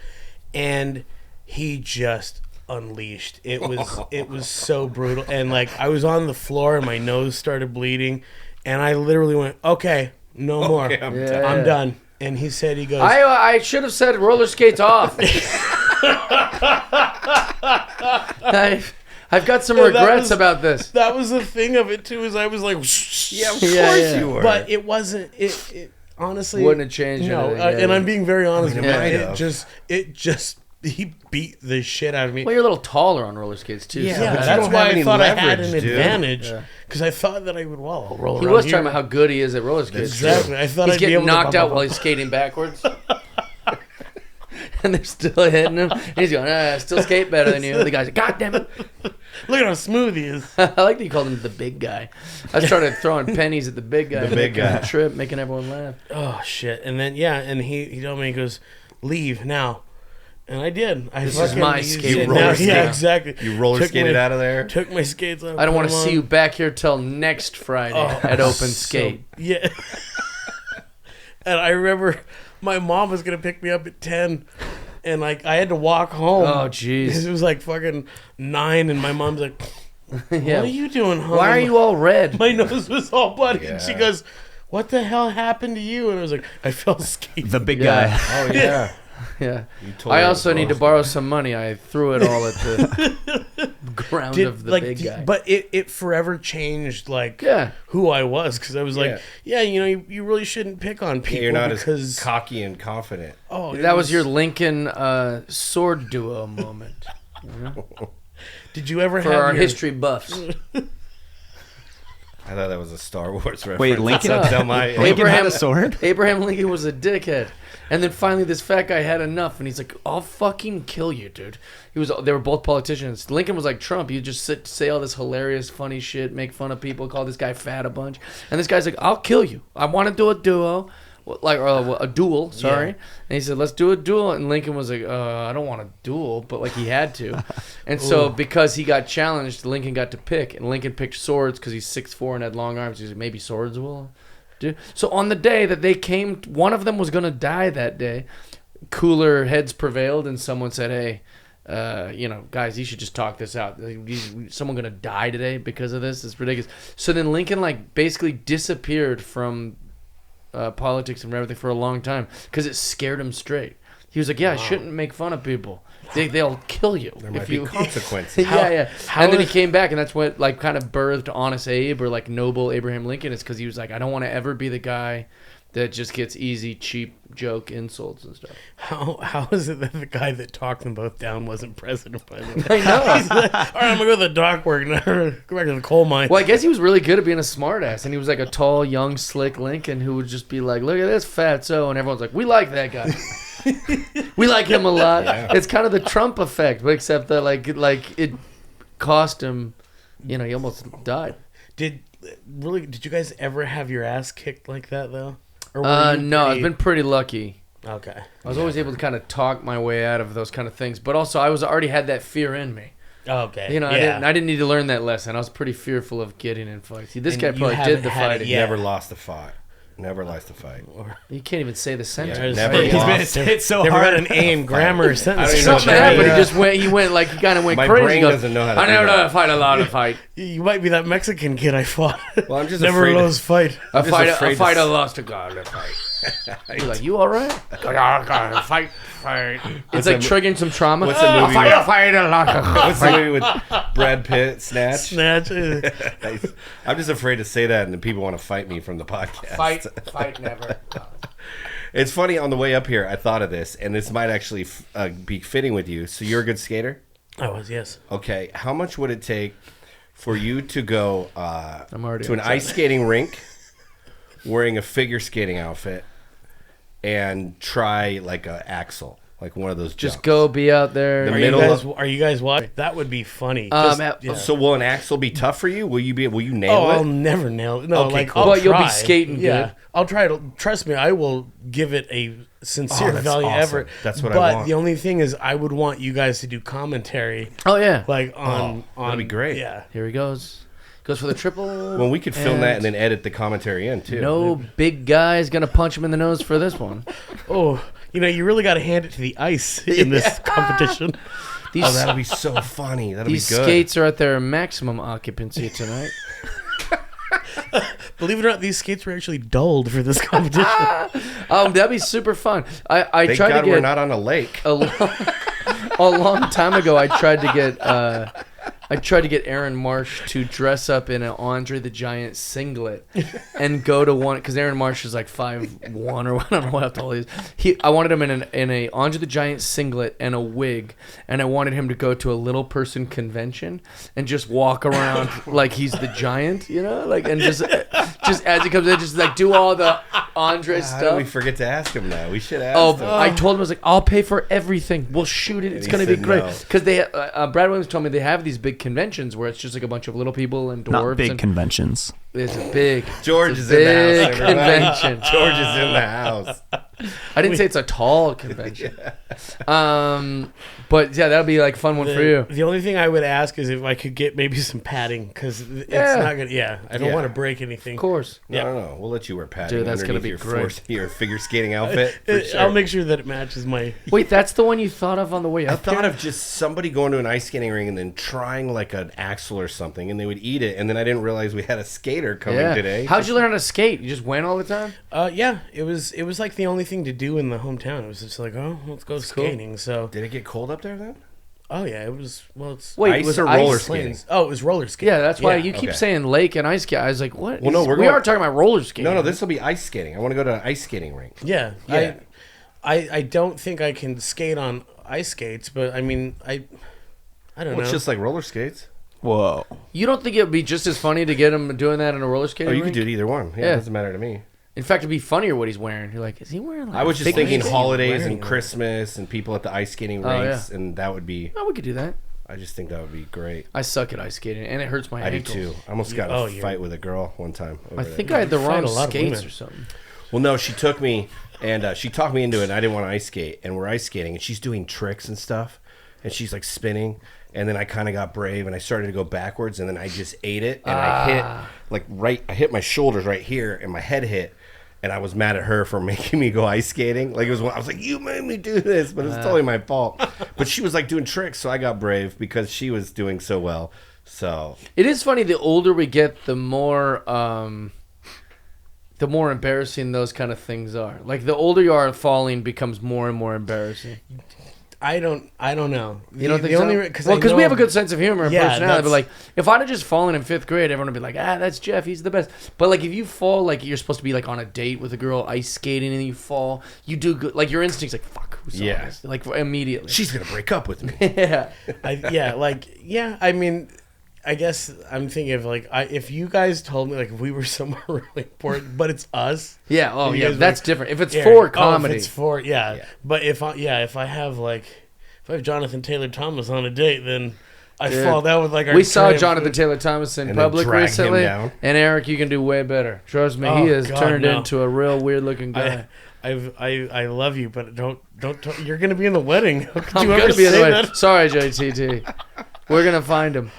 S3: and he just unleashed. It was so brutal, and like I was on the floor and my nose started bleeding, and I literally went, okay, no more, I'm done. And he said, he goes,
S1: I should have said roller skates off. I've got some regrets about this.
S3: That was the thing of it too, is I was like,
S2: Yeah, of course you were.
S3: but it wasn't. It honestly
S1: Wouldn't have changed
S3: No,
S1: anything,
S3: and I'm being very honest
S2: mean,
S3: about
S2: it
S3: it.
S2: might have.
S3: It just he beat the shit out of me.
S1: Well, you're a little taller on roller skates too.
S2: Yeah,
S1: so-
S2: but you
S3: that's
S2: don't
S3: why
S2: have
S3: I
S2: any
S3: thought I had
S2: leverage,
S3: an
S2: dude.
S3: advantage,
S1: Yeah.
S3: because I thought that I would roll
S1: He
S3: around
S1: was
S3: here.
S1: talking about how good he is at roller skates.
S3: Exactly. I thought
S1: He's
S3: I'd be
S1: getting
S3: able to
S1: knocked out while he's skating backwards. And they're still hitting him. And he's going, I still skate better than you. The guy's like, God damn it.
S3: Look at how smooth he is.
S1: I like that you called him the big guy. I started throwing pennies at the big guy.
S2: The big guy.
S1: Trip, making everyone laugh.
S3: Oh shit! And then and he told me, he goes, leave now, and I did.
S1: This is my skate.
S3: Now, yeah, exactly.
S2: You roller
S3: Took
S2: skated
S3: my-
S2: out of there.
S3: Took my skates off.
S1: I don't want
S3: put
S1: to
S3: 'em
S1: see
S3: on.
S1: you back here till next Friday at Open Skate.
S3: Yeah. And I remember my mom was gonna pick me up at 10, and like I had to walk home.
S1: Oh, jeez.
S3: It was like fucking 9, and my mom's like,
S1: Yeah.
S3: "What are you doing, home?"
S1: Why are you all red?
S3: My nose was all bloody, and she
S2: Yeah.
S3: goes, "What the hell happened to you?" And I was like, "I fell skating."
S4: The big
S1: Yeah.
S4: guy.
S2: Oh yeah.
S1: Yeah.
S2: You tore
S1: I
S2: your
S1: also need to
S2: clothes.
S1: borrow some money. I threw it all at the ground of the big guy.
S3: But it forever changed like
S1: Yeah.
S3: who I was, because I was like, you really shouldn't pick on people.
S2: You're not
S3: because
S2: as cocky and confident.
S3: it
S1: That was your Lincoln sword duo moment.
S3: Did you ever
S1: For
S3: have
S1: our
S3: your,
S1: history buffs.
S2: I thought that was a Star Wars reference.
S4: Wait, Lincoln?
S2: That's how my
S4: Lincoln had a sword?
S1: Abraham Lincoln was a dickhead. And then finally this fat guy had enough, and he's like, I'll fucking kill you, dude. They were both politicians. Lincoln was like Trump. He'd just say all this hilarious, funny shit, make fun of people, call this guy fat a bunch. And this guy's like, I'll kill you. I want to do a duo. a duel. Sorry,
S3: Yeah.
S1: and he said, "Let's do a duel." And Lincoln was like, "I don't want a duel," but like he had to, and so because he got challenged, Lincoln got to pick, and Lincoln picked swords because he's 6'4" and had long arms. He's like, maybe swords will do. So on the day that they came, one of them was gonna die that day. Cooler heads prevailed, and someone said, "Hey, guys, you should just talk this out. Someone gonna die today because of this? It's ridiculous." So then Lincoln like basically disappeared from politics and everything for a long time because it scared him straight. He was like, "Yeah, I shouldn't make fun of people. They'll kill you.
S2: There might
S1: if
S2: be
S1: you
S2: consequences.
S1: yeah. And then he came back, and that's what like kind of birthed Honest Abe or like Noble Abraham Lincoln. Is because he was like, I don't want to ever be the guy that just gets easy, cheap joke insults and stuff.
S3: How is it that the guy that talked them both down wasn't president by the way?
S1: I know.
S3: He's like, all right, I'm gonna go to the dock work now. Go back to the coal mine.
S1: Well, I guess he was really good at being a smartass, and he was like a tall, young, slick Lincoln who would just be like, "Look at this fatso," and everyone's like, "We like that guy. We like him a lot."
S2: Yeah.
S1: It's kind of the Trump effect, but except that like it cost him. He almost died.
S3: Did you guys ever have your ass kicked like that though? Or were you
S1: No, I've been pretty lucky.
S3: Okay.
S1: I was always able to kind of talk my way out of those kind of things, but also I already had that fear in me.
S3: Okay.
S1: I didn't need to learn that lesson. I was pretty fearful of getting in fights. See, this
S3: And
S1: guy
S3: you
S1: probably
S3: haven't
S1: did the
S3: had it
S1: fighting.
S3: yet.
S2: Never lost a fight. Never lost a fight.
S1: You can't even say the sentence.
S2: Yeah, never
S4: He's
S2: lost.
S4: been it's so
S3: Never
S4: hard.
S3: got an A in grammar or sentence.
S2: I don't even know
S1: Something
S2: what
S1: happened.
S2: that is.
S1: He kind of went
S2: My
S1: crazy.
S2: brain
S1: He goes,
S2: doesn't know how to
S1: I
S2: do
S1: never
S2: that.
S1: know how to fight a lot of fight.
S3: You might be that Mexican kid I fought.
S2: Well, I'm just
S3: Never
S2: afraid.
S3: lose fight.
S1: A
S2: just
S1: fight
S2: afraid
S1: a
S2: to-
S1: lost to God. A fight. You're like, you all right? Fight. It's like triggering some trauma.
S2: What's the movie
S1: Fight a lot.
S2: What's the movie with Brad Pitt? Snatch.
S3: Snatch.
S2: Nice. I'm just afraid to say that, and then people want to fight me from the podcast.
S1: Fight never.
S2: It's funny, on the way up here, I thought of this, and this might actually be fitting with you. So you're a good skater?
S3: I was, yes.
S2: Okay. How much would it take for you to go
S1: already
S2: to an ice skating rink wearing a figure skating outfit and try like a axle, like one of those
S1: Just
S2: jumps?
S1: go be out there.
S3: Are you guys watching? That would be funny.
S1: Yeah.
S2: So will an axle be tough for you? Will you nail
S3: I'll
S2: it?
S3: never nail it. No,
S2: Okay,
S3: like
S2: cool.
S3: I'll
S1: But you'll be
S3: try.
S1: skating
S3: Yeah,
S1: good.
S3: I'll try to. Trust me, I will give it a sincere
S2: that's
S3: value
S2: awesome.
S3: effort.
S2: That's what I
S3: but
S2: want.
S3: the only thing is, I would want you guys to do commentary,
S1: Oh yeah.
S3: like on.
S2: that'd be great.
S3: Yeah.
S1: Here he goes. Goes for the triple.
S2: Well, we could film that and then edit the commentary in too.
S1: No big guy's gonna punch him in the nose for this one.
S3: Oh, you really got to hand it to the ice in this competition.
S1: These
S2: Oh, that'll be so funny. That'll
S1: these
S2: be good.
S1: skates are at their maximum occupancy tonight.
S3: Believe it or not, these skates were actually dulled for this competition.
S1: That'd be super fun. I
S2: Thank
S1: tried
S2: God
S1: to get
S2: we're not on a lake.
S1: a long time ago. I tried to get Aaron Marsh to dress up in an Andre the Giant singlet and go to one, because Aaron Marsh is like 5'1" or I don't know how tall he is. I wanted him in a Andre the Giant singlet and a wig, and I wanted him to go to a little person convention and just walk around like he's the giant, and just as he comes in, just like do all the Andre
S2: How did we
S1: stuff.
S2: forget to ask him that? We should ask
S1: Oh,
S2: him.
S1: I told him, I was like, I'll pay for everything. We'll shoot it. It's
S2: he
S1: going to be
S2: said
S1: great.
S2: no.
S1: Because they, Brad Williams told me they have these big conventions where it's just like a bunch of little people and dwarves.
S4: Not big
S1: and
S4: conventions.
S1: it's a big.
S2: George
S1: it's
S2: is
S1: a
S2: in the house.
S1: big
S2: everybody.
S1: convention.
S2: George is in the house.
S1: I didn't say it's a tall convention. But yeah, that'll be like fun one for you.
S3: The only thing I would ask is if I could get maybe some padding, because it's
S1: Yeah.
S3: not gonna. Yeah, I don't
S2: Yeah.
S3: want to break anything.
S1: Of course.
S2: No. We'll let you wear padding
S1: Dude, that's gonna
S2: underneath
S1: be
S2: your
S1: great.
S2: your figure skating outfit. For sure.
S3: I'll make sure that it matches my.
S1: Wait, that's the one you thought of on the way
S2: I
S1: up
S2: thought
S1: here?
S2: of just somebody going to an ice skating ring and then trying like an axle or something, and they would eat it, and then I didn't realize we had a skater coming today.
S1: How'd you learn how to skate? You just went all the time?
S3: Yeah, it was like the only thing to do in the hometown. It was just like, oh, let's go skating. So,
S2: Did it get cold up there then?
S3: oh yeah, it was. Well, it's
S1: Wait,
S2: Ice
S1: was
S2: or
S1: ice
S2: roller
S1: lanes?
S2: skating?
S3: Oh, it was roller skating.
S1: Yeah, that's why
S3: Yeah.
S1: you keep
S2: Okay.
S1: saying lake and ice skate. I was like, what?
S2: Well, no,
S1: we
S2: we're
S1: are
S2: going-
S1: talking about roller skating.
S2: No, this will be ice skating. I want to go to an ice skating rink.
S3: Yeah,
S2: Yeah.
S3: I don't think I can skate on ice skates, but I mean, I don't
S2: Well,
S3: know.
S2: it's just like roller skates.
S4: Whoa.
S1: You don't think it would be just as funny to get him doing that in a roller skating
S2: Oh, you
S1: rink?
S2: could do either one. Yeah,
S1: Yeah.
S2: it doesn't matter to me.
S1: In fact, it'd be funnier what he's wearing. You're like, is he wearing like
S2: I was just
S1: big
S2: thinking
S1: leagues?
S2: holidays
S3: wearing
S2: and
S3: it?
S2: Christmas and people at the ice skating
S1: Oh,
S2: rinks, and that would be.
S1: Oh, we could do that.
S2: I just think that would be great.
S1: I suck at ice skating, and it hurts my
S2: I do
S1: ankles.
S2: too. I almost got in
S3: oh,
S2: a
S3: you're-
S2: fight with a girl one time.
S1: I
S2: over
S1: think
S2: that.
S1: I had the
S3: fight
S1: wrong
S3: a lot of
S1: skates
S3: women.
S1: or something.
S2: Well, no, she took me and she talked me into it. And I didn't want to ice skate, and we're ice skating, and she's doing tricks and stuff, and she's like spinning. And then I kind of got brave, and I started to go backwards, and then I just ate it, and I hit my shoulders right here, and my head hit, and I was mad at her for making me go ice skating. Like I was like, you made me do this, but it's totally my fault. But she was like doing tricks, so I got brave because she was doing so well. So
S1: it is funny. The older we get, the more embarrassing those kind of things are. Like the older you are, falling becomes more and more embarrassing.
S3: I don't know.
S1: You don't think so? Because we have a good sense of humor and personality. But like, if I'd have just fallen in 5th grade, everyone would be like, that's Jeff. He's the best. But like, if you fall, like you're supposed to be like on a date with a girl ice skating, and you fall, you do good. Like your instinct's like, fuck, who saw this? Like immediately,
S2: she's gonna break up with me.
S3: I mean, I guess I'm thinking of like, if you guys told me like if we were somewhere really important, but it's us.
S1: Yeah. Oh yeah. That's different. If it's for comedy,
S3: if it's for But if I have Jonathan Taylor Thomas on a date, then I fall down with like our.
S1: We saw Jonathan Taylor Thomas in public recently,
S2: and
S1: Eric, you can do way better. Trust me, he has turned into a real weird looking guy.
S3: I love you, but don't you're gonna be in the wedding.
S1: I'm gonna be in the wedding. Sorry, JTT. We're gonna find him.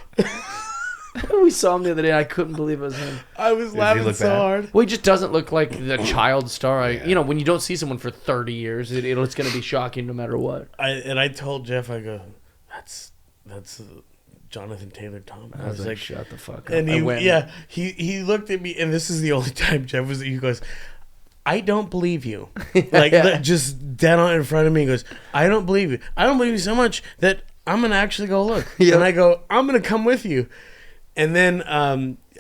S1: We saw him the other day. I couldn't believe it was him.
S3: I was laughing so hard.
S1: Well, he just doesn't look like the child star. When you don't see someone for 30 years, it's going to be shocking no matter what.
S3: I told Jeff, I go, that's Jonathan Taylor Thomas.
S1: I was like, shut the fuck up.
S3: And he looked at me, and this is the only time Jeff was. He goes, I don't believe you. Like just dead on in front of me. He goes, I don't believe you. I don't believe you so much that I'm gonna actually go look. And I go, I'm gonna come with you. And then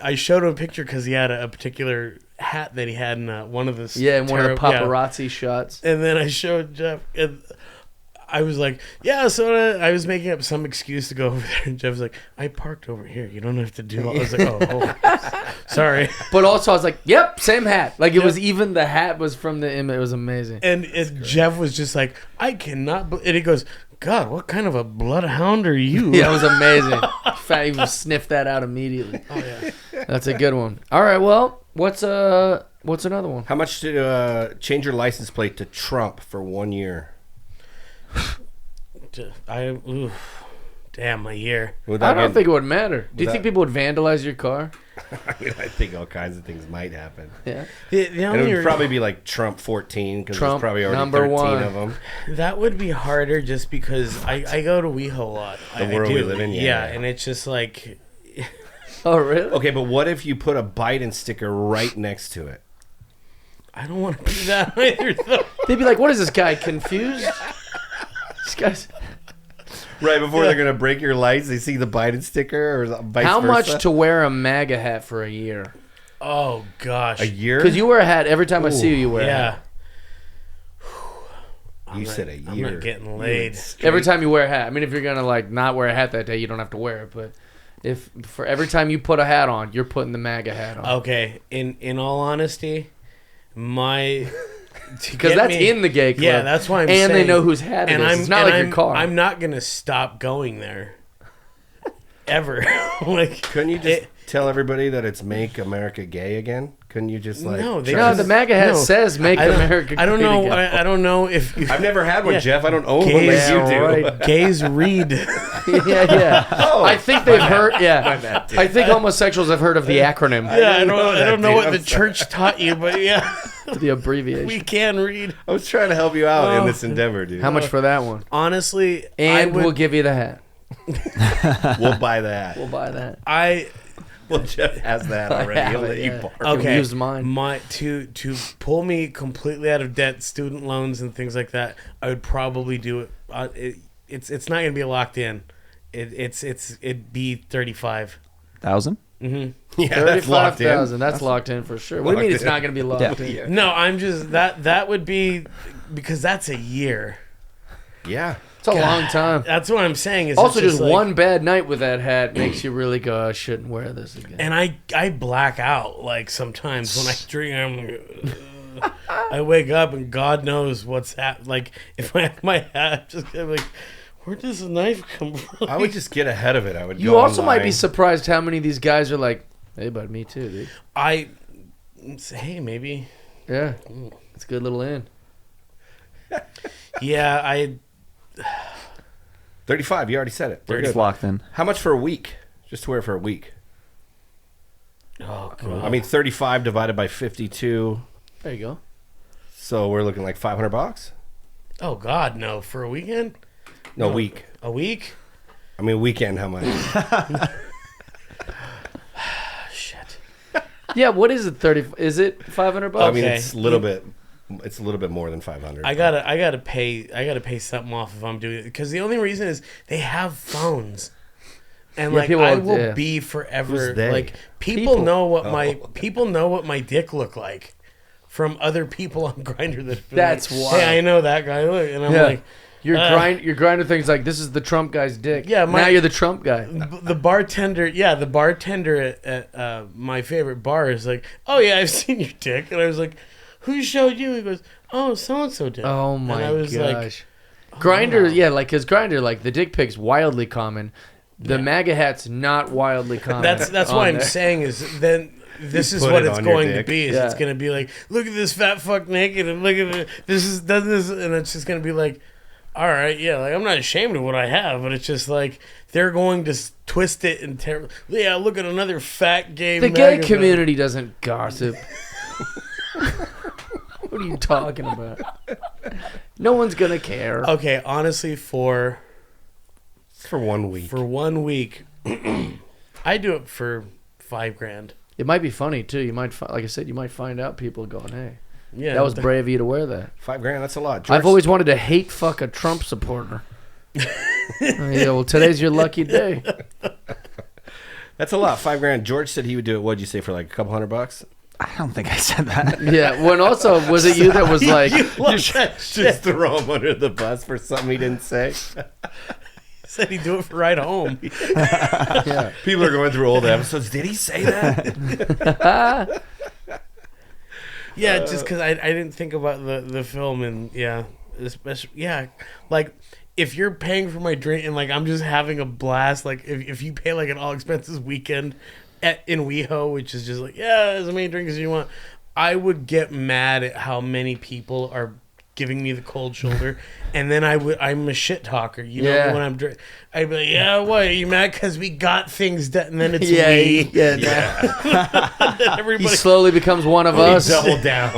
S3: I showed him a picture because he had a particular hat that he had in one of the
S1: one of the paparazzi shots.
S3: And then I showed Jeff, and I was like, so I was making up some excuse to go over there, and Jeff was like, I parked over here. You don't have to do all. I was like, oh, sorry.
S1: But also I was like, yep, same hat. Like it was even the hat was from the image. It was amazing.
S3: And Jeff was just like, I cannot. And he goes, God, what kind of a bloodhound are you?
S1: Yeah, it was amazing. You sniffed that out immediately. Oh yeah, that's a good one. All right, well, what's another one?
S2: How much to change your license plate to Trump for 1 year?
S3: Damn, a year.
S1: I don't think it would matter. Do you think people would vandalize your car?
S2: I mean, I think all kinds of things might happen.
S1: Yeah.
S2: And it would probably be like Trump 14 because there's probably already
S1: number
S2: 13
S1: one.
S2: of them.
S3: That would be harder just because I go to WeHo a lot.
S2: The world we live in,
S3: yeah. And it's just like...
S1: Oh, really?
S2: Okay, but what if you put a Biden sticker right next to it?
S3: I don't want to do that either, though.
S1: They'd be like, what is this guy, confused? This guy's...
S2: Right before they're going to break your lights, they see the Biden sticker or vice versa.
S1: How much to wear a MAGA hat for a year?
S3: Oh, gosh.
S2: A year?
S1: Because you wear a hat every time I see you, you wear a hat.
S2: You said a year.
S3: I'm not getting laid.
S1: Every time you wear a hat. I mean, if you're going to like not wear a hat that day, you don't have to wear it. But if for every time you put a hat on, you're putting the MAGA hat on.
S3: Okay. In all honesty,
S1: because that's in the gay club.
S3: Yeah, that's why I'm saying.
S1: And they know whose hat it is. It's not like your car.
S3: I'm not going to stop going there. Ever.
S2: Couldn't you just tell everybody that it's Make America Gay Again? Couldn't you just like...
S1: No, the MAGA hat says Make America Gay
S3: I don't know.
S1: Again.
S3: I don't know if...
S2: I've never had one, Jeff. I don't own one like you do.
S3: Right. Gays read.
S1: Yeah. Oh, I think they've heard... Yeah. I think homosexuals have heard of the acronym.
S3: Yeah, I don't know what the church taught you, but yeah.
S1: The abbreviation.
S3: We can read.
S2: I was trying to help you out in this endeavor, dude.
S1: How much for that one?
S3: Honestly,
S1: and we'll give you the hat.
S2: We'll buy that.
S1: We'll buy that.
S2: Well, Jeff has that already. He'll let you borrow.
S1: Okay. Use mine.
S3: To pull me completely out of debt, student loans and things like that, I would probably do it. It's not going to be locked in. It'd be 35,000.
S4: Mm-hmm.
S2: Yeah, that's locked in.
S1: 35,000. That's locked in for sure. What do you mean it's not going to be locked in?
S3: Yeah. No, I'm just that would be because that's a year.
S2: Yeah.
S1: It's a long time.
S3: That's what I'm saying. Is
S1: also, just
S3: like,
S1: one bad night with that hat makes you really go, I shouldn't wear this again.
S3: And I black out like sometimes when I drink. I'm like, I wake up and God knows what's happening. Like if I have my hat, just like, where does the knife come from?
S2: I would just get ahead of it. I would.
S1: You
S2: go
S1: also
S2: online.
S1: might be surprised how many of these guys are like, hey, bud, me too, dude.
S3: Hey, maybe.
S1: Yeah, it's a good little in.
S3: Yeah,
S2: 35. You already said it. We're
S4: It's
S2: good.
S4: locked in.
S2: How much for a week? Just to wear for a week.
S3: Oh god.
S2: I mean, 35 divided by 52.
S1: There you go.
S2: So we're looking like $500.
S3: Oh god, no. For a weekend?
S2: No, week.
S3: A week?
S2: I mean, weekend. How much?
S3: Shit.
S1: Yeah, what is it? 30? Is it $500?
S2: I mean,
S3: Okay.
S2: it's a little bit. It's a little bit more than 500.
S3: I gotta pay something off if I'm doing it, because the only reason is they have phones, and
S1: Yeah,
S3: like
S1: people-
S3: I will
S1: yeah.
S3: be forever.
S2: Who's they?
S3: Like people know what
S2: Oh.
S3: people know what my dick look like from other people on Grindr that have been
S1: That's
S3: like,
S1: wild.
S3: Hey, I know that guy. Look, and I'm
S1: Yeah.
S3: like,
S1: Your grinder thing's like, this is the Trump guy's dick.
S3: Yeah,
S1: now you're the Trump guy.
S3: the bartender. Yeah, the bartender at my favorite bar is like, oh yeah, I've seen your dick, and I was like, who showed you? He goes, oh, so and so did.
S1: Oh
S3: And
S1: my
S3: I was like,
S1: gosh. Grinder,
S3: wow.
S1: yeah, like his Grinder, like the dick pic's wildly common. The MAGA hat's not wildly common.
S3: That's
S1: on
S3: what I'm
S1: there.
S3: saying is then this is
S2: put
S3: what
S2: it
S3: it's
S2: on your
S3: going to
S2: dick.
S3: be. Is
S1: Yeah.
S3: It's going to be like, look at this fat fuck naked, and look at it. Doesn't this, and it's just going to be like, all right, yeah, like I'm not ashamed of what I have, but it's just like they're going to twist it and yeah, look at another fat gay.
S1: The gay
S3: MAGA
S1: community doesn't gossip. What are you talking about? No one's gonna care.
S3: Okay, honestly, for
S2: 1 week.
S3: for 1 week, I do it for $5,000.
S1: It might be funny too. You might, like I said, you might find out people going, "Hey,
S3: Yeah,
S1: that was brave of you to wear that."
S2: $5,000. That's a lot.
S1: I've always wanted to hate fuck a Trump supporter. Yeah, well, today's your lucky day.
S2: That's a lot. $5,000. George said he would do it. What'd you say, for like a couple $100?
S4: I don't think I said that.
S1: Yeah. When also, was it you that was like,
S2: Just throw him under the bus for something he didn't say.
S3: said he'd do it for ride home.
S1: yeah,
S2: People are going through old episodes. Did he say that?
S3: Yeah, just because I didn't think about the film, and yeah, especially like if you're paying for my drink and like I'm just having a blast, like if you pay like an all expenses weekend in WeHo, which is just like as many drinks as you want, I would get mad at how many people are giving me the cold shoulder, and then I'm a shit talker, you know.
S1: Yeah.
S3: When I'm drunk, I'd be like, yeah, what, are you mad because we got things done, and then it's
S1: yeah,
S3: we.
S1: yeah.
S3: Everybody
S1: He slowly becomes one of
S2: He
S1: us.
S2: doubled down.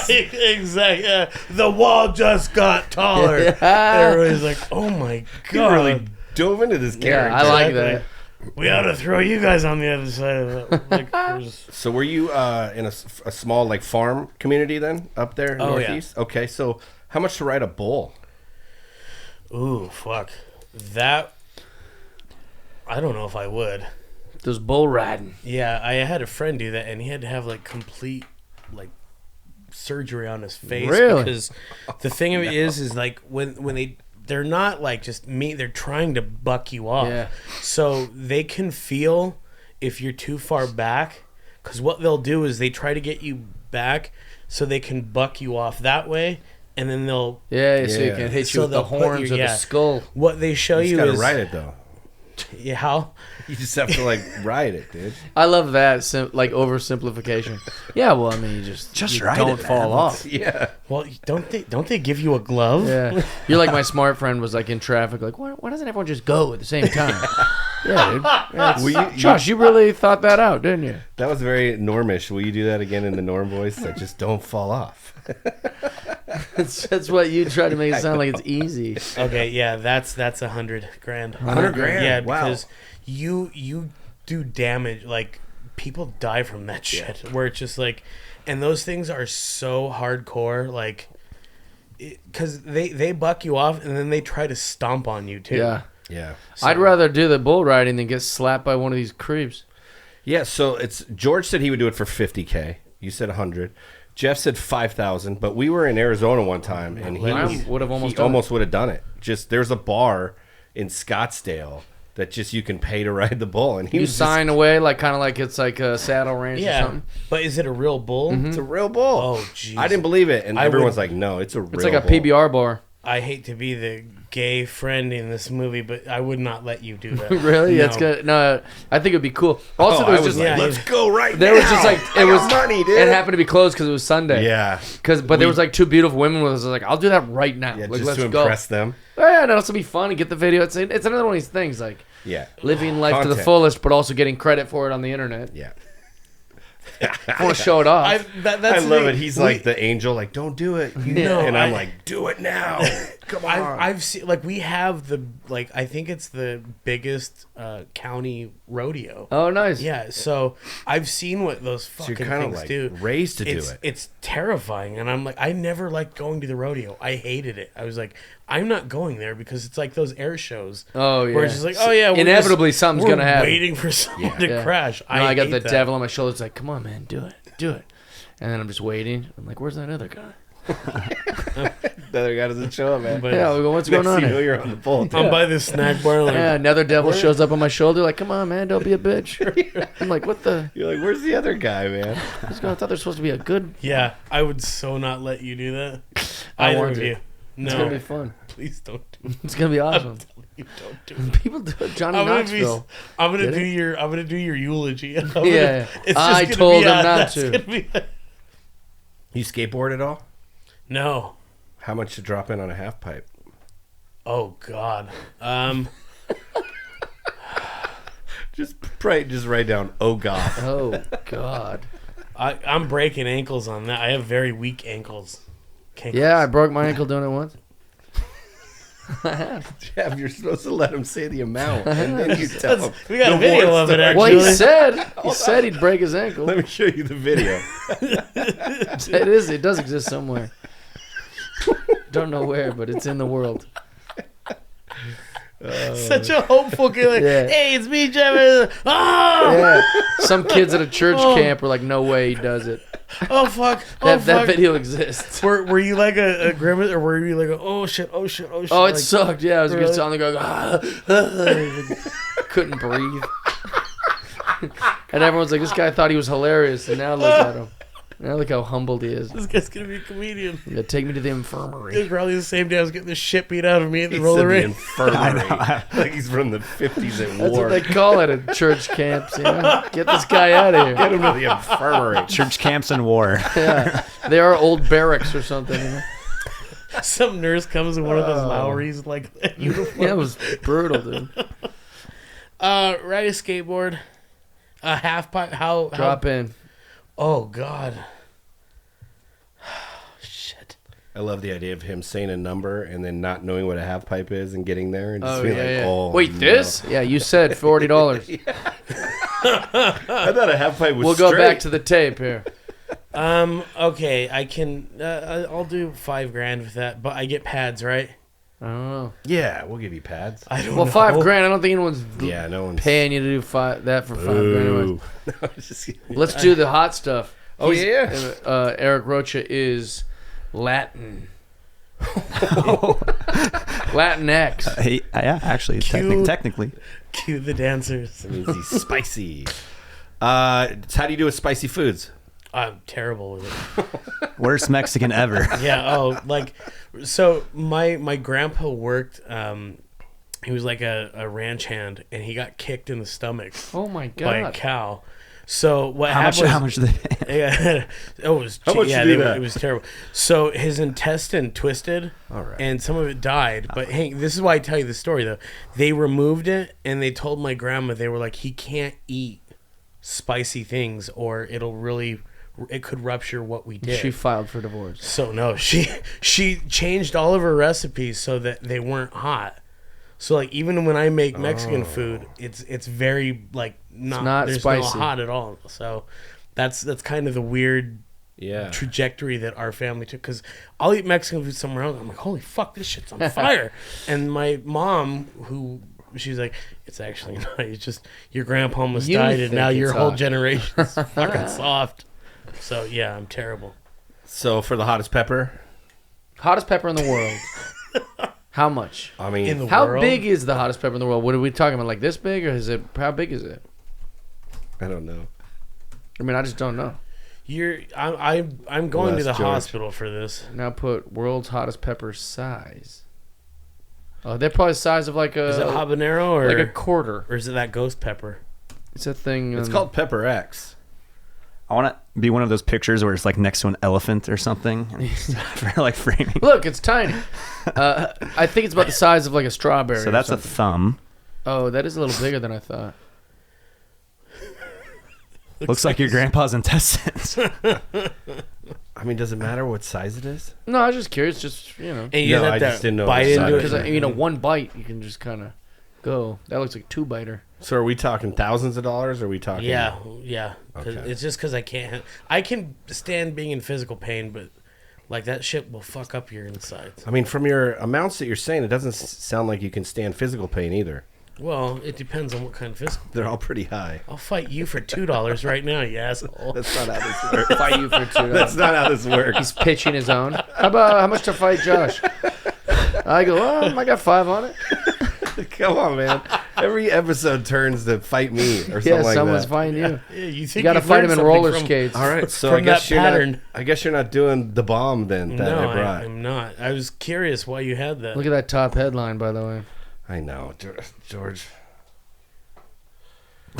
S3: exactly. Yeah. The wall just got taller.
S1: Yeah.
S3: And everybody's like, "Oh my
S2: He
S3: god!"
S2: really dove into this character.
S1: Yeah, I like
S3: Exactly.
S1: that.
S3: We ought to throw you guys on the other side of that. Like, there's-
S2: So were you in a small like farm community then up there
S3: Oh, yeah.
S2: northeast? Okay, so how much to ride a bull?
S3: ooh, fuck that. I don't know if I would.
S1: There's bull riding.
S3: Yeah, I had a friend do that, and he had to have like complete like surgery on his face.
S1: Really?
S3: Because the thing of it is like when they're not like just me, they're trying to buck you off.
S1: Yeah.
S3: So they can feel if you're too far back, because what they'll do is they try to get you back so they can buck you off that way, and then they'll
S1: Yeah, so you
S2: Yeah.
S1: can hit you
S3: So
S1: with the
S3: they'll put
S1: horns
S3: your-
S1: or the
S3: yeah.
S1: skull.
S3: what they show
S2: You
S3: you
S2: just gotta
S3: is
S2: ride it though.
S3: Yeah, how
S2: You just have to like ride it, dude.
S1: I love that, like oversimplification. Yeah, well, I mean, you just
S4: ride
S1: don't
S4: it,
S1: fall
S4: man.
S1: off.
S2: Yeah.
S3: well don't they give you a glove?
S1: Yeah, you're like my smart friend was like in traffic, like why doesn't everyone just go at the same time? Yeah, dude. Yeah, it's-
S2: Will you-
S1: Josh, you really thought that out, didn't you?
S2: That was very normish. Will you do that again in the norm voice? That just don't fall off.
S1: That's what you try to make it sound like it's easy.
S3: Okay, yeah, that's $100,000.
S2: $100,000?
S3: Yeah,
S2: Wow.
S3: because you do damage. Like people die from that shit. Where it's just like, and those things are so hardcore. Like, because they buck you off and then they try to stomp on you too.
S1: Yeah,
S2: Yeah.
S1: I'd rather do the bull riding than get slapped by one of these creeps.
S2: Yeah, so it's George said he would do it for $50K. You said 100. Jeff said 5,000, but we were in Arizona one time and he
S1: would have almost
S2: he
S1: done
S2: almost would have done it. Just there's a bar in Scottsdale that just you can pay to ride the bull, and he
S1: You
S2: was
S1: sign away like kind of like it's like a saddle ranch or
S3: Yeah,
S1: something.
S3: but is it a real bull?
S2: just, it's a real bull.
S3: Oh, jeez.
S2: I didn't believe it, and
S3: I
S2: everyone's
S3: would-
S2: like, no, it's a real
S1: It's like a
S2: bull.
S1: PBR bar.
S3: I hate to be the gay friend in this movie, but I would not let you do that.
S1: Really?
S3: No.
S1: That's good. No, I think it'd be cool. Also, there
S2: I
S1: was
S2: was
S1: just
S2: like,
S3: yeah,
S2: let's go right
S1: there
S2: now.
S1: was just like
S2: I
S1: it
S2: got
S1: was
S2: money, dude.
S1: It happened to be closed because it was Sunday.
S2: Yeah.
S1: But there was like two beautiful women with us. I was like, I'll do that right now.
S2: Yeah,
S1: like,
S2: just
S1: let's
S2: to
S1: go.
S2: impress them.
S1: Oh, yeah, and it'll be fun and get the video. It's another one of these things like
S2: Yeah.
S1: living life to the
S2: Content.
S1: fullest, but also getting credit for it on the internet.
S2: Yeah.
S1: I want to show it off.
S3: That's
S2: I
S3: the
S2: love
S3: thing.
S2: it. He's like the angel, like, don't do it.
S3: No,
S2: and I'm
S3: I-
S2: like, do it now. Come on.
S3: I've seen like we have the like I think it's the biggest county rodeo.
S1: Oh, nice.
S3: Yeah, so I've seen what those
S2: So
S3: fucking
S2: you're kind of
S3: things
S2: like
S3: do.
S2: raised to do
S3: It's
S2: it.
S3: it's terrifying, and I'm like, I never liked going to the rodeo. I hated it. I was like, I'm not going there because it's like those air shows.
S1: Oh, yeah.
S3: Where it's just like, oh yeah,
S1: Inevitably something's
S3: we're
S1: going to happen.
S3: waiting for someone to
S1: Yeah.
S3: crash.
S1: No, I got
S3: hate
S1: the
S3: that.
S1: devil on my shoulder. It's like, come on, man, do it. And then I'm just waiting. I'm like, where's that other guy?
S2: The other guy doesn't show up, man.
S3: But
S1: Yeah, we go, what's going on
S2: You know
S1: here?
S2: you're on the pole.
S3: I'm by the snack bar. Like,
S1: Yeah, another devil shows up on my shoulder. Like, come on, man, don't be a bitch. I'm like, what the?
S2: You're like, where's the other guy, man?
S1: I thought they're supposed to be a good.
S3: yeah, I would so not let you do that.
S1: I
S3: Either
S1: want
S3: of
S1: to.
S3: you.
S1: It's gonna be
S3: No,
S1: fun.
S3: please don't do it.
S1: It's gonna be awesome.
S3: You don't do it.
S1: People do it. Johnny
S3: I'm gonna
S1: Knoxville.
S3: I'm gonna
S1: Did
S3: do
S1: it?
S3: your eulogy. I'm
S1: Yeah,
S3: gonna-
S1: yeah.
S3: it's just
S1: I
S3: gonna
S1: told
S3: be,
S1: him not
S3: that's
S1: to.
S3: gonna be-
S2: You skateboard at all?
S3: No.
S2: How much to drop in on a half pipe?
S3: Oh God.
S2: Just write down, oh God.
S1: Oh God.
S3: I'm breaking ankles on that. I have very weak ankles.
S1: Yeah, I broke my ankle doing it once.
S2: Jeff, you're supposed to let him say the amount. And then you tell him.
S3: We got a
S2: the
S3: video
S2: war
S3: of it,
S2: story.
S3: actually.
S1: Well, he said he'd break his ankle.
S2: Let me show you the video.
S1: It does exist somewhere. Don't know where, but it's in the world.
S3: Such a hopeful kid. Like,
S1: Yeah.
S3: hey, it's me, Jeff. Oh,
S1: Yeah, some kids at a church
S3: Oh.
S1: camp were like, "No way, he does it."
S3: oh fuck. Oh
S1: That
S3: fuck.
S1: video exists.
S3: Were you like a grimace, or were you like a oh shit, oh shit, oh shit?
S1: Oh, it
S3: like,
S1: sucked. Yeah, I was
S3: really?
S1: just on the go. Couldn't breathe. And everyone's like, "This guy thought he was hilarious," and now look at him. Now look how humbled he is.
S3: This guy's gonna be a comedian.
S1: Yeah, take me to the
S3: It
S1: infirmary.
S3: was probably the same day I was getting the shit beat out of me at the
S2: He
S3: roller
S2: said the
S3: rink.
S2: infirmary. Like he's from the 50s at
S1: That's
S2: war.
S1: what they call it at church camps. You know? Get this guy out of
S2: Get
S1: here.
S2: him to the infirmary.
S4: Church camps and war.
S1: Yeah, they are old barracks or something. You know?
S3: Some nurse comes in one of those Lowrys like uniform.
S1: Yeah, it was brutal, dude.
S3: Ride a skateboard. A half pipe. How?
S1: Drop in.
S3: Oh God. Shit.
S2: I love the idea of him saying a number and then not knowing what a half pipe is and getting there and just
S1: Oh
S2: being
S1: yeah,
S2: like,
S1: yeah.
S2: oh.
S1: Wait,
S2: no.
S1: this? Yeah, you said $40.
S2: I thought a half pipe was
S1: We'll go
S2: straight.
S1: back to the tape here.
S3: Okay. I can. I'll do $5,000 with that, but I get pads, right?
S1: I don't know.
S2: Yeah, we'll give you pads.
S3: I don't
S1: Well,
S3: know.
S1: $5,000. I don't think anyone's
S2: Yeah, no one's
S1: paying you to do that for $5,000. Anyways.
S2: Ooh. No, it's just-
S1: Let's do the hot stuff.
S2: Oh,
S1: He's-
S2: yeah.
S1: Eric Rocha is Latin. Latinx.
S4: Yeah, actually,
S3: Cute.
S4: technically.
S3: Cue the dancers.
S2: That means he's spicy. How do you do with spicy foods?
S3: I'm terrible with it.
S4: Worst Mexican ever.
S3: Yeah. Oh, like, so my grandpa worked. He was like a ranch hand, and he got kicked in the stomach
S1: Oh my
S3: by a
S1: God.
S3: cow. So what
S4: How
S3: happened?
S4: much did they
S3: Yeah, it was.
S2: How much
S3: yeah,
S2: to do that?
S3: it was terrible. So his intestine twisted,
S2: All right.
S3: and some of it died. But hey, this is why I tell you the story though. They removed it, and they told my grandma, they were like, he can't eat spicy things, or it could rupture what we did.
S1: She filed for divorce.
S3: So no, she changed all of her recipes so that they weren't hot. So like even when I make Mexican food, it's very like
S1: not
S3: there's
S1: spicy.
S3: no hot at all. So that's kind of the weird
S2: Yeah.
S3: trajectory that our family took. Because I'll eat Mexican food somewhere else, I'm like, holy fuck, this shit's on fire. And my mom, she's like, it's actually not. It's just your grandpa almost
S1: You
S3: died, and
S1: think
S3: now your
S1: it's
S3: whole
S1: hot.
S3: generation's fucking soft. So yeah, I'm terrible.
S2: So for the hottest pepper,
S1: Hottest pepper in the world. How much?
S2: I mean,
S3: In the
S1: How
S3: world?
S1: big is the hottest pepper in the world? What are we talking about? Like this big, or is it? How big is it?
S2: I don't know.
S1: I mean, I just don't know.
S3: I'm going to
S2: Less
S3: the
S2: George.
S3: hospital for this.
S1: Now put world's hottest pepper size. Oh, they're probably the size of like a.
S3: Is it habanero or
S1: like a quarter?
S3: Or is it that ghost pepper?
S1: It's a thing.
S2: It's called Pepper X.
S4: I want to be one of those pictures where it's like next to an elephant or something for like framing.
S1: Look, it's tiny. I think it's about the size of like a strawberry.
S4: So that's a thumb.
S1: Oh, that is a little bigger than I thought.
S4: Looks like your grandpa's intestines.
S2: I mean, does it matter what size it is?
S1: No, I was just curious. Just
S3: And you
S2: No,
S3: have
S2: I
S3: to
S2: just didn't know
S3: bite
S2: the
S3: into
S2: size.
S3: it.
S1: because one bite you can just kind of go. That looks like a 2-biter.
S2: So are we talking thousands of dollars, or are we talking?
S3: Yeah. 'Cause
S2: Okay.
S3: It's just because I can't. I can stand being in physical pain, but like that shit will fuck up your insides.
S2: I mean, from your amounts that you're saying, it doesn't sound like you can stand physical pain either.
S3: Well, it depends on what kind of physical.
S2: They're all pretty high.
S3: I'll fight you for $2 right now, you asshole.
S2: That's not how this works.
S1: Fight you for $2.
S2: That's not how this works.
S1: He's pitching his own. How much to fight Josh? I go, well, I got 5 on it.
S2: Come on, man. Every episode turns to fight me or something
S1: Yeah,
S2: like
S1: someone's
S2: that.
S1: fighting you.
S3: Yeah, you
S1: You
S3: think
S1: got to
S3: you've
S1: fight him
S3: learned
S1: in
S3: something
S1: roller
S3: from-
S1: skates.
S2: All right, so
S3: From
S2: I guess
S3: that
S2: you're
S3: pattern.
S2: not. I guess you're not doing the bomb then that
S3: No,
S2: I brought.
S3: I'm not. I was curious why you had that.
S1: Look at that top headline, by the way.
S2: I know, George.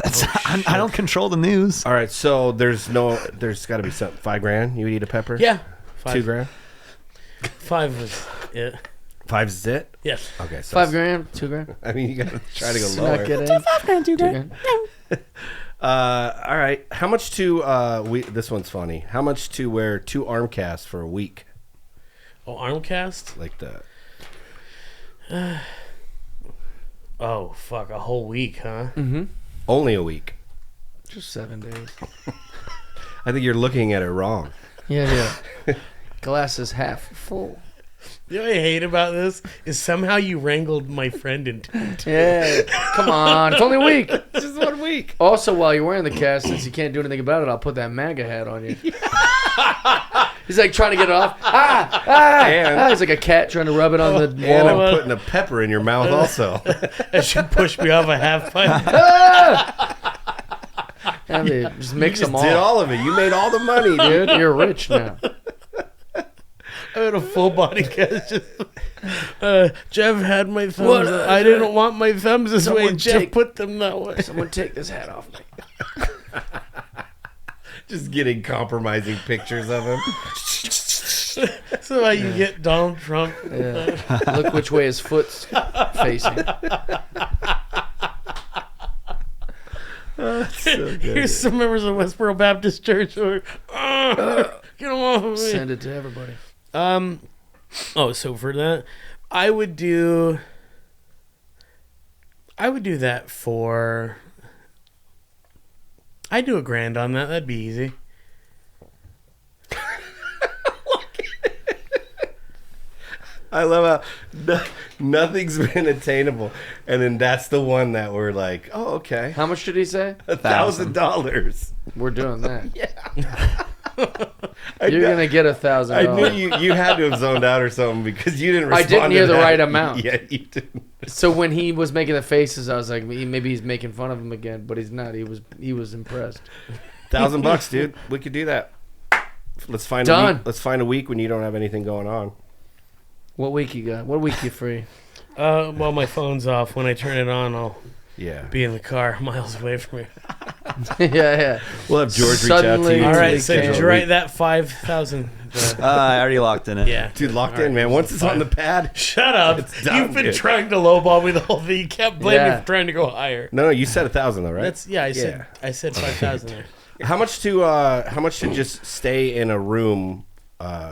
S4: I don't control the news.
S2: All right, so there's got to be something. $5,000. You would eat a pepper?
S3: Yeah.
S2: $2,000.
S3: 5 was it.
S2: 5 is it?
S3: Yes.
S2: Okay, so
S1: $5,000, $2,000.
S2: I mean, you got to try to go
S1: Not
S2: lower.
S1: get in. $2,000.
S2: All right. How much to this one's funny. How much to wear 2 arm casts for a week?
S3: Oh, arm cast?
S2: Like that.
S3: Oh, fuck. A whole week, huh?
S1: Mm-hmm.
S2: Only a week.
S1: Just 7 days.
S2: I think you're looking at it wrong.
S1: Yeah. Glass is half full.
S3: You know what I hate about this is somehow you wrangled my friend into it.
S1: Yeah. Come on. It's only a week.
S2: Just 1 week.
S1: Also, while you're wearing the cast, since you can't do anything about it, I'll put that MAGA hat on you. He's like trying to get it off. He's like a cat trying to rub it on the
S2: And
S1: wall.
S2: I'm putting a pepper in your mouth also.
S3: That should push me off a half pipe.
S1: And they just mix
S2: You just
S1: them
S2: did
S1: all.
S2: all of it. You made all the money, dude.
S1: Dude, you're rich now.
S3: I had a full body cast. Jeff had my thumbs.
S1: What?
S3: I didn't want my thumbs this way.
S1: Someone
S3: Jeff
S1: take-
S3: put them that way.
S1: Someone take this hat off me.
S2: Just getting compromising pictures of him.
S3: So how you get Donald Trump.
S1: Yeah. Look which way his foot's facing.
S3: Here's some members of Westboro Baptist Church. Or, get them off of me.
S1: Send it to everybody.
S3: Oh, so for that, I would do that for. I'd do $1,000 on that. That'd be easy.
S2: I love how nothing's been attainable, and then that's the one that we're like, oh, okay,
S1: How much did he say?
S2: $1,000.
S1: We're doing that.
S2: I
S1: You're
S2: know-
S1: gonna get
S2: I
S1: $1,000.
S2: knew you had to have zoned out or something because you didn't
S1: I
S2: respond
S1: didn't hear
S2: to
S1: the
S2: that.
S1: right amount.
S2: Yeah, you didn't.
S1: So when he was making the faces, I was like, maybe he's making fun of him again, but he's not. He was impressed.
S2: $1,000, dude. We could do that. Let's find a
S1: Done.
S2: week. Let's find a week when you don't have anything going on.
S1: What week you got? What week you free?
S3: Well, my phone's off. When I turn it on, I'll
S2: Yeah.
S3: be in the car miles away from you.
S1: yeah.
S2: We'll have George reach out to
S1: Suddenly-
S2: you.
S3: All
S1: It's
S3: right,
S1: like,
S3: so
S1: okay.
S3: did you write that 5,000?
S4: I already locked in it.
S3: Yeah.
S2: Dude, locked
S3: All
S2: in,
S3: right.
S2: man. Once it's on the pad.
S3: Shut up.
S2: It's done,
S3: You've been
S2: dude.
S3: trying to lowball me the whole thing. You kept blaming me
S1: Yeah.
S3: for trying to go higher.
S2: No, you said 1,000 though, right?
S3: That's I said 5,000 there.
S2: How much to just stay in a room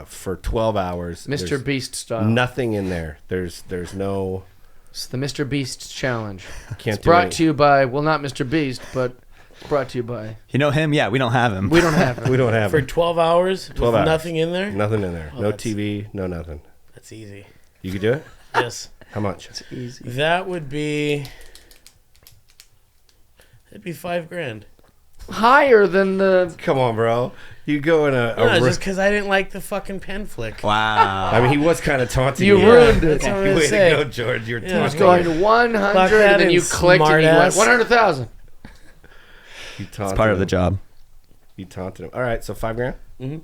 S2: for 12 hours?
S1: Mr.
S2: There's
S1: Beast style.
S2: Nothing in there. There's no.
S1: It's the Mr. Beast challenge.
S2: Can't
S1: It's
S2: do
S1: brought
S2: any-
S1: to you by, well, not Mr. Beast, but it's brought to you by.
S4: You know him? Yeah, we don't have him.
S1: We don't have it.
S2: We don't have
S3: For
S2: it.
S3: 12 hours
S2: 12
S3: with
S2: hours.
S3: nothing in there?
S2: Nothing in there.
S3: Oh,
S2: No
S3: that's-
S2: TV. No nothing.
S3: That's easy.
S2: You could do it.
S3: Yes.
S2: How much?
S1: It's easy.
S3: That'd be $5,000.
S1: Higher than the.
S2: Come on, bro. You go in a.
S3: No,
S2: a
S3: just because I didn't like the fucking pen flick.
S4: Wow.
S2: I mean, he was kind of taunting
S1: You
S2: you.
S1: ruined it.
S3: That's what I'm
S2: Way
S3: gonna
S2: to
S3: say.
S2: go, George. You're
S3: Yeah.
S1: I was
S2: taunting.
S1: going to 100,
S3: Fuck that
S1: and then you
S3: in,
S1: clicked and you went
S3: smartass.
S1: 100,000.
S2: You taunted
S4: It's part of the
S2: him.
S4: job.
S2: You taunted him. All right, so $5,000.
S3: Mhm.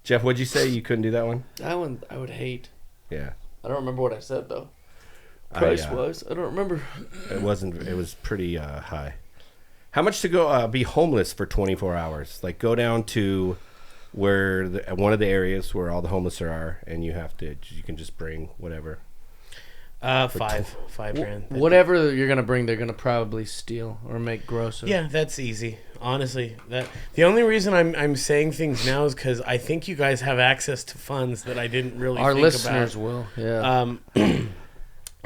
S2: Jeff, what'd you say? You couldn't do that one?
S1: That one I would hate.
S2: Yeah.
S1: I don't remember what I said though. Price wise, I don't remember.
S2: It wasn't. It was pretty high. How much to go be homeless for 24 hours? Like go down to where one of the areas where all the homeless are, and you can just bring whatever.
S3: $5 grand.
S1: Whatever you're gonna bring, they're gonna probably steal or make gross.
S3: Yeah, that's easy. Honestly, the only reason I'm saying things now is because I think you guys have access to funds that I didn't really.
S1: Our
S3: think
S1: listeners
S3: about.
S1: will. Yeah.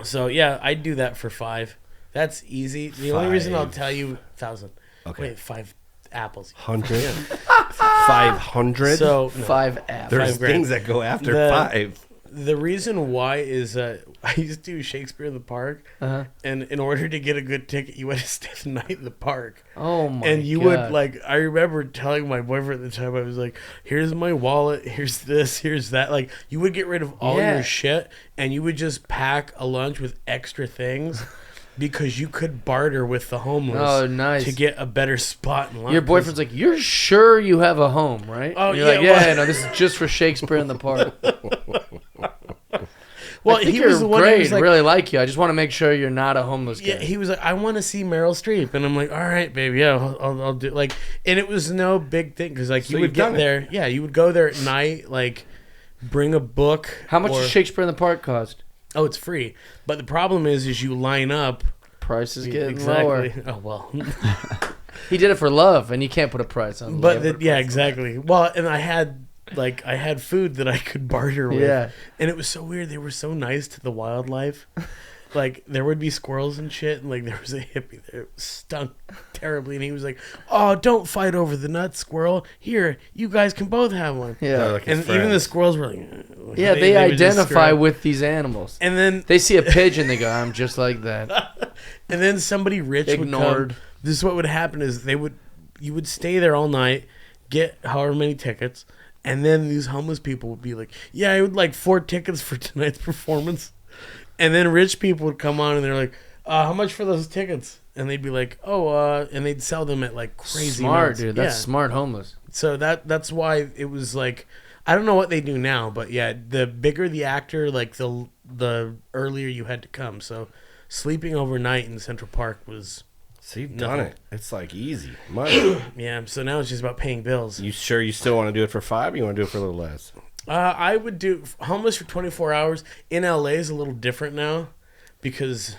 S3: So yeah, I'd do that for $5. That's easy. The only reason I'll tell you 1,000.
S2: Okay.
S3: Wait, 5 apples.
S2: 100. 500.
S3: So no.
S1: 5 apps.
S2: There's
S3: $5 grand.
S2: things that go after 5.
S3: The reason why is I used to do Shakespeare in the Park, and in order to get a good ticket, you had to stay the night in the park.
S1: Oh my!
S3: And you
S1: God.
S3: would I remember telling my boyfriend at the time, I was like, "Here's my wallet. Here's this. Here's that." Like you would get rid of all your shit, and you would just pack a lunch with extra things. Because you could barter with the homeless to get a better spot in lunch.
S1: Your boyfriend's like, "You're sure you have a home, right?"
S3: Oh,
S1: and you're
S3: yeah,
S1: like,
S3: well-
S1: no, this is just for Shakespeare in the Park.
S3: Well,
S1: I think
S3: he
S1: you're
S3: was the one who
S1: great.
S3: was like,
S1: really like you. I just want to make sure you're not a homeless guy.
S3: yeah, he was like, "I want to see Meryl Streep," and I'm like, "All right, baby, yeah, I'll do." Like, and it was no big thing because you would get there, yeah, you would go there at night, bring a book.
S1: How much does Shakespeare in the Park cost?
S3: Oh, it's free, but the problem is you line up.
S1: Price is getting lower.
S3: Oh well.
S1: He did it for love, and you can't put a price on.
S3: But yeah, exactly. Well, and I had food that I could barter with.
S1: Yeah.
S3: And it was so weird. They were so nice to the wildlife. There would be squirrels and shit, and there was a hippie there. It stunk terribly, and he was like, "Oh, don't fight over the nut, squirrel. Here, you guys can both have one."
S1: Yeah.
S3: And even the squirrels were like,
S1: yeah, they identify with these animals.
S3: And then
S1: they see a pigeon, they go, "I'm just like that."
S3: And then somebody rich would come. This is what would happen: is you would stay there all night, get however many tickets, and then these homeless people would be like, "Yeah, I would like 4 tickets for tonight's performance." And then rich people would come on and they're like, "How much for those tickets?" And they'd be like, "Oh," and they'd sell them at crazy
S1: smart
S3: amounts.
S1: dude. That's smart homeless.
S3: So that's why it was I don't know what they do now, but yeah, the bigger the actor, the earlier you had to come. So sleeping overnight in Central Park was.
S2: So you've done it. It's easy money.
S3: Yeah. So now it's just about paying bills.
S2: You sure you still want to do it for 5? Or you want to do it for a little less?
S3: I would do homeless for 24 hours in LA is a little different now because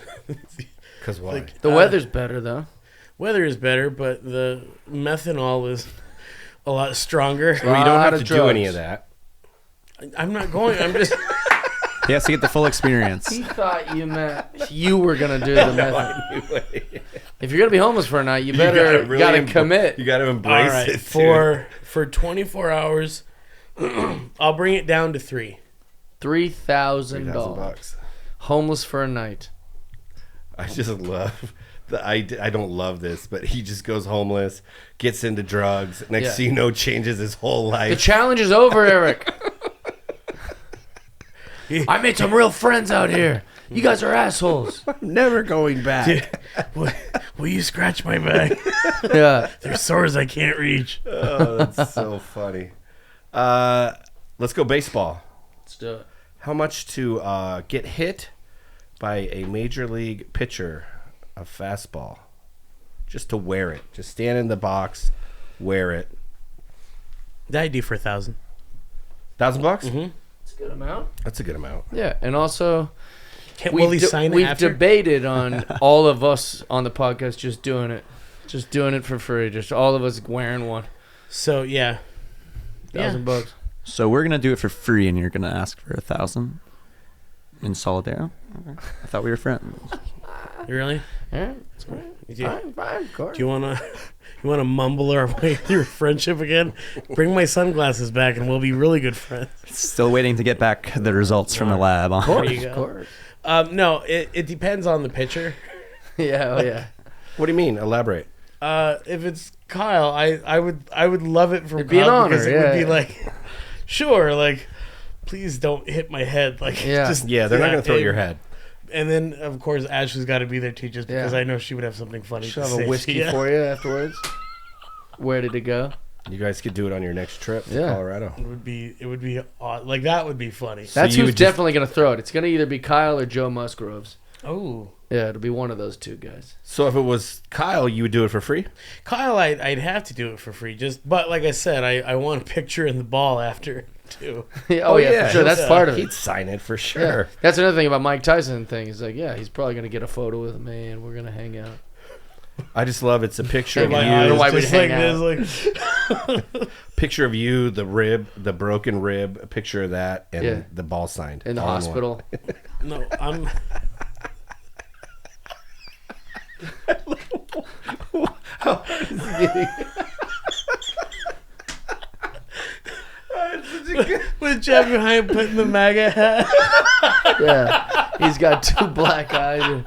S2: why?
S1: The weather's better though.
S3: Weather is better, but the methanol is a lot stronger.
S2: Well, you don't have to do any of that.
S3: I'm not going. I'm just.
S4: He has to get the full experience.
S1: He thought you meant you were gonna do the method. If you're gonna be homeless for a night, you gotta commit.
S2: You gotta embrace it.
S3: For 24 hours. I'll bring it down to
S1: $3,000. Homeless for a night.
S2: I just love I don't love this, but he just goes homeless, gets into drugs. Next thing you know, changes his whole life.
S1: The challenge is over, Eric. I made some real friends out here. You guys are assholes.
S2: I'm never going back.
S3: Will you scratch my back?
S1: Yeah.
S3: There's sores I can't reach.
S2: Oh, that's so funny. Let's go baseball.
S1: Let's do it.
S2: How much to get hit by a major league pitcher of fastball? Just to wear it. Just stand in the box, wear it.
S3: That'd do for $1,000.
S2: $1,000?
S3: Mm-hmm.
S1: That's a good amount.
S2: That's a good amount.
S1: Yeah, and also
S3: Can't Willie sign it
S1: we've
S3: after?
S1: debated on all of us on the podcast just doing it for free. Just all of us wearing one.
S3: So yeah.
S1: $1,000.
S4: So we're gonna do it for free, and you're gonna ask for 1,000 in Solidaro. Okay. I thought we were friends.
S3: You really?
S1: Yeah, that's great. Fine, of course.
S3: Do you wanna mumble our way through friendship again? Bring my sunglasses back, and we'll be really good friends.
S4: Still waiting to get back the results from the lab.
S3: There you go.
S1: Of course.
S3: No, it depends on the pitcher.
S1: Yeah, oh yeah.
S2: What do you mean? Elaborate.
S3: If it's Kyle, I would love it for
S1: It'd be an
S3: Kyle
S1: honor,
S3: because it would be
S1: yeah.
S3: like, sure, please don't hit my head,
S2: they're not gonna throw your head.
S3: And then of course Ashley's got to be there too, just because I know she would have something funny.
S1: She'll
S3: to
S1: have
S3: say.
S1: a whiskey for you afterwards. Where did it go?
S2: You guys could do it on your next trip to Colorado.
S3: It would be odd. That would be funny.
S1: That's who's definitely going to throw it. It's going to either be Kyle or Joe Musgroves.
S3: Oh,
S1: Yeah, it'll be one of those two guys.
S2: So if it was Kyle, you would do it for free?
S3: Kyle, I'd have to do it for free. But like I said, I want a picture in the ball after too.
S1: Yeah, for sure. That's part of it.
S2: He'd sign it for
S1: Yeah.
S2: sure.
S1: That's another thing about Mike Tyson thing. He's like, yeah, he's probably gonna get a photo with me, and we're gonna hang out.
S2: I just love it's a picture of
S1: Like, I don't know why
S2: you.
S1: we'd
S3: Just
S1: hang
S3: like
S1: out.
S3: this, like
S2: Picture of you, the rib, the broken rib, a picture of that, and
S1: Yeah.
S2: the ball signed.
S1: In the
S2: all one.
S1: hospital.
S3: no, I'm. With Jeff behind putting the MAGA hat.
S1: Yeah, he's got two black eyes.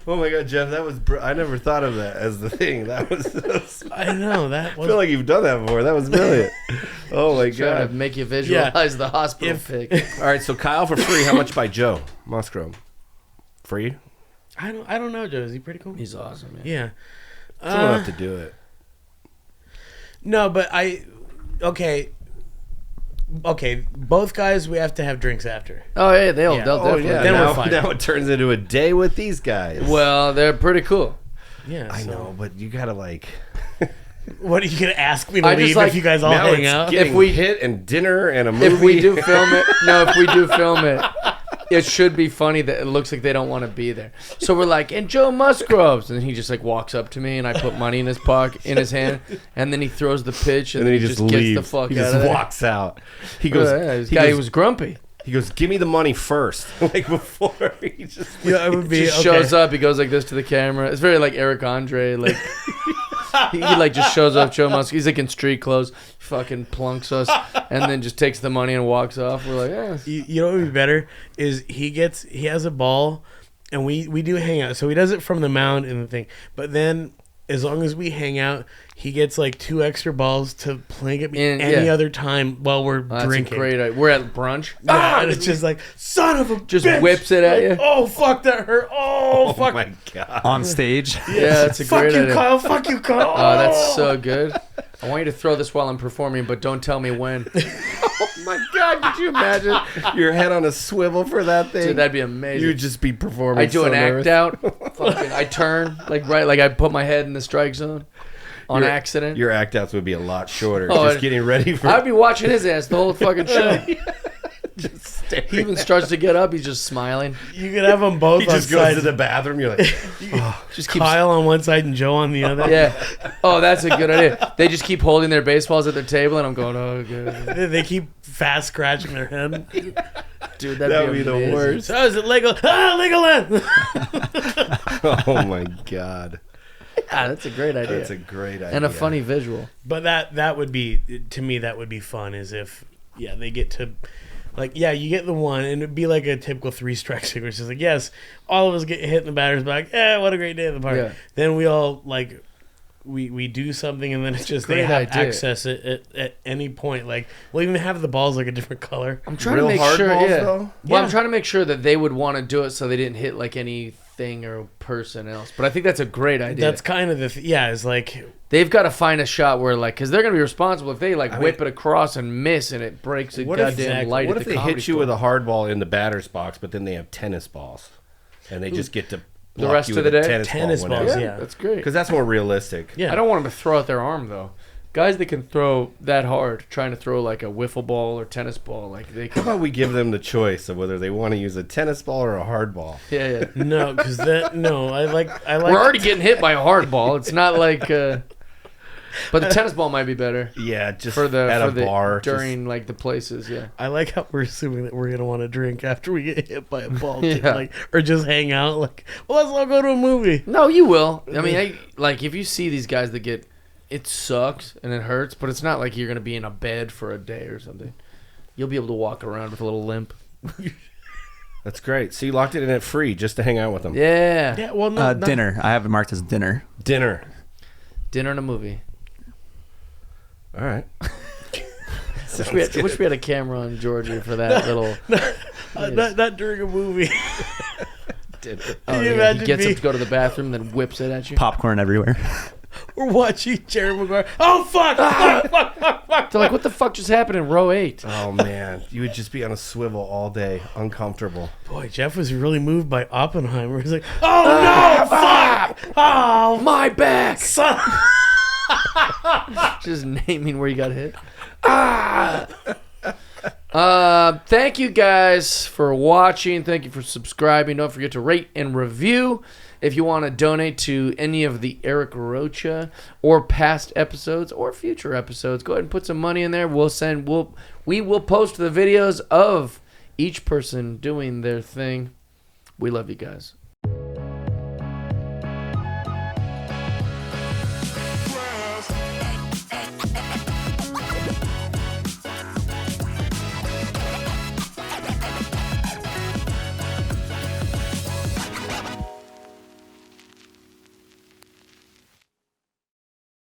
S2: Oh my God, Jeff, that was I never thought of that as the thing. That was.
S3: I know that
S2: I
S3: was.
S2: feel like you've done that before. That was brilliant. Oh my
S1: Trying to
S2: God.
S1: make you visualize the hospital pic.
S2: All right, so Kyle for free. How much by Joe Musgrove? Free?
S3: I don't know, Joe. Is he pretty cool?
S1: He's awesome, man.
S3: Yeah.
S2: Someone have to do it.
S3: No, but okay. Both guys, we have to have drinks after.
S1: Oh yeah, they'll
S3: Yeah.
S1: definitely.
S3: Then we're
S2: now,
S3: fine.
S2: now it turns into a day with these guys.
S1: Well, they're pretty cool.
S3: Yeah,
S2: I
S3: so-
S2: know, but you gotta like.
S3: What are you gonna ask me to
S1: I just
S3: leave
S1: like-
S3: if you guys all
S2: now
S3: hang
S2: it's
S3: out?
S2: getting
S1: If we-
S2: hit and dinner and a movie.
S1: If we do film it, it should be funny that it looks like they don't want to be there. So we're like, and Joe Musgroves, and he just like walks up to me, and I put money in his pocket, in his hand, and then he throws the pitch, and,
S2: and then
S1: he just gets
S2: leaves.
S1: the fuck
S2: he
S1: out
S2: just
S1: of there.
S2: walks out. He goes.
S1: This
S2: he
S1: guy
S2: goes,
S1: was grumpy.
S2: He goes, give me the money first. Like before he just.
S3: Yeah, it would be
S1: Just
S3: okay.
S1: shows up, he goes like this to the camera. It's very like Eric Andre, like he like just shows up, Joe Musk. He's like in street clothes, fucking plunks us, and then just takes the money and walks off. We're like, yeah.
S3: You know what would be better is he has a ball, and we do hang out. So he does it from the mound and the thing. But then as long as we hang out, he gets like 2 extra balls to play at me any other time while we're
S1: That's
S3: drinking.
S1: a great idea. We're at brunch.
S3: And it's just like, son of a
S1: Just
S3: bitch.
S1: whips it at you.
S3: Oh fuck, that hurt. Oh,
S2: Oh
S3: fuck.
S2: my God.
S4: On stage.
S1: Yeah, that's a
S3: Fuck
S1: great
S3: you,
S1: idea.
S3: Kyle. Fuck you, Kyle.
S1: Oh, that's so good. I want you to throw this while I'm performing, but don't tell me when.
S2: Oh my God! Could you imagine your head on a swivel for that thing?
S1: Dude, that'd be amazing.
S2: You'd just be performing.
S1: I do
S2: so
S1: an
S2: nervous.
S1: act out. Fucking, I turn like I put my head in the strike zone on accident.
S2: Your act outs would be a lot shorter.
S1: Oh,
S2: just getting ready for.
S1: I'd be watching his ass the whole fucking show.
S2: just staring.
S1: He even starts to get up. He's just smiling.
S3: You could have them both
S2: He
S3: on
S2: just goes
S3: sides.
S2: to the bathroom. You're like,
S1: Just keeps.
S3: Kyle on one side and Joe on the other.
S1: Yeah. Oh, that's a good idea. They just keep holding their baseballs at their table, and I'm going, oh, good.
S3: They keep fast scratching their head.
S1: Dude,
S2: that would be the
S1: amazing.
S2: worst.
S3: So is it Lego? Legoland.
S2: oh my God,
S1: Ah, that's a great idea.
S2: that's a great idea
S1: And a funny visual.
S3: But that would be, to me, that would be fun. Is if they get to, like, you get the one, and it'd be like a typical 3-strike sequence. It's like, yes, all of us get hit in the batter's back. Yeah, what a great day at the park.
S1: Yeah.
S3: Then we all like. We do something, and then it's just they
S1: Great
S3: have
S1: idea.
S3: access at any point. Like, we'll even have the balls like a different color.
S1: I'm trying
S2: Real
S1: to make
S2: hard
S1: sure.
S2: balls,
S1: Yeah.
S2: though?
S1: Well,
S3: Yeah.
S1: I'm trying to make sure that they would want to do it so they didn't hit like anything or person else. But I think that's a great idea.
S3: That's kind of the it's like
S1: They've got to find a shot where like, because they're gonna be responsible if they like
S2: I
S1: whip
S2: mean-
S1: it across and miss and it breaks a
S2: What if-
S1: goddamn light
S2: What
S1: at
S2: if
S1: the
S2: they
S1: comedy
S2: hit you
S1: store.
S2: with a hard ball in the batter's box, but then they have tennis balls, and they just get to
S1: The
S2: block
S1: rest
S2: you
S1: of
S2: with
S1: the
S2: a
S1: day?
S3: Tennis
S2: whenever.
S3: balls,
S1: Yeah,
S3: yeah.
S1: that's great.
S2: Because that's more realistic.
S3: yeah.
S1: I don't want them to throw out their arm though. Guys that can throw that hard, trying to throw like a wiffle ball or tennis ball, like they
S2: How
S1: can.
S2: about we give them the choice of whether they want to use a tennis ball or a hard ball?
S1: Yeah, yeah.
S3: No, because that I like
S1: We're already getting hit by a hard ball. It's not like. But the tennis ball might be better
S2: Yeah, just
S1: for the
S2: at
S1: for
S2: a
S1: the
S2: bar
S1: during like the places. Yeah.
S3: I like how we're assuming that we're gonna want to drink after we get hit by a ball,
S1: Yeah.
S3: like, or just hang out. Like, well, let's all go to a movie.
S1: No, you will. I mean, like if you see these guys that get, it sucks and it hurts, but it's not like you're gonna be in a bed for a day or something. You'll be able to walk around with a little limp.
S2: That's great. So you locked it in at free just to hang out with them.
S1: Yeah.
S3: Yeah, well, no, not-
S4: Dinner. I have it marked as dinner.
S2: Dinner.
S1: Dinner and a movie.
S2: All right.
S1: Wish we had a camera on Georgie for that little.
S3: not during a movie.
S1: Oh,
S3: you
S1: yeah, he
S3: imagine
S1: gets
S3: me-
S1: up to go to the bathroom, then whips it at you.
S4: Popcorn everywhere.
S3: We're watching Jerry Maguire. Oh, fuck! Fuck!
S1: They're like, what the fuck just happened in row 8?
S2: Oh man, you would just be on a swivel all day, uncomfortable.
S3: Boy, Jeff was really moved by Oppenheimer. He's like, oh, no! Fuck! Oh,
S1: My back!
S3: son!
S1: Just naming where you got hit. Thank you guys for watching. Thank you for subscribing. Don't forget to rate and review. If you want to donate to any of the Eric Rocha or past episodes or future episodes, go ahead and put some money in there. We will post the videos of each person doing their thing. We love you guys.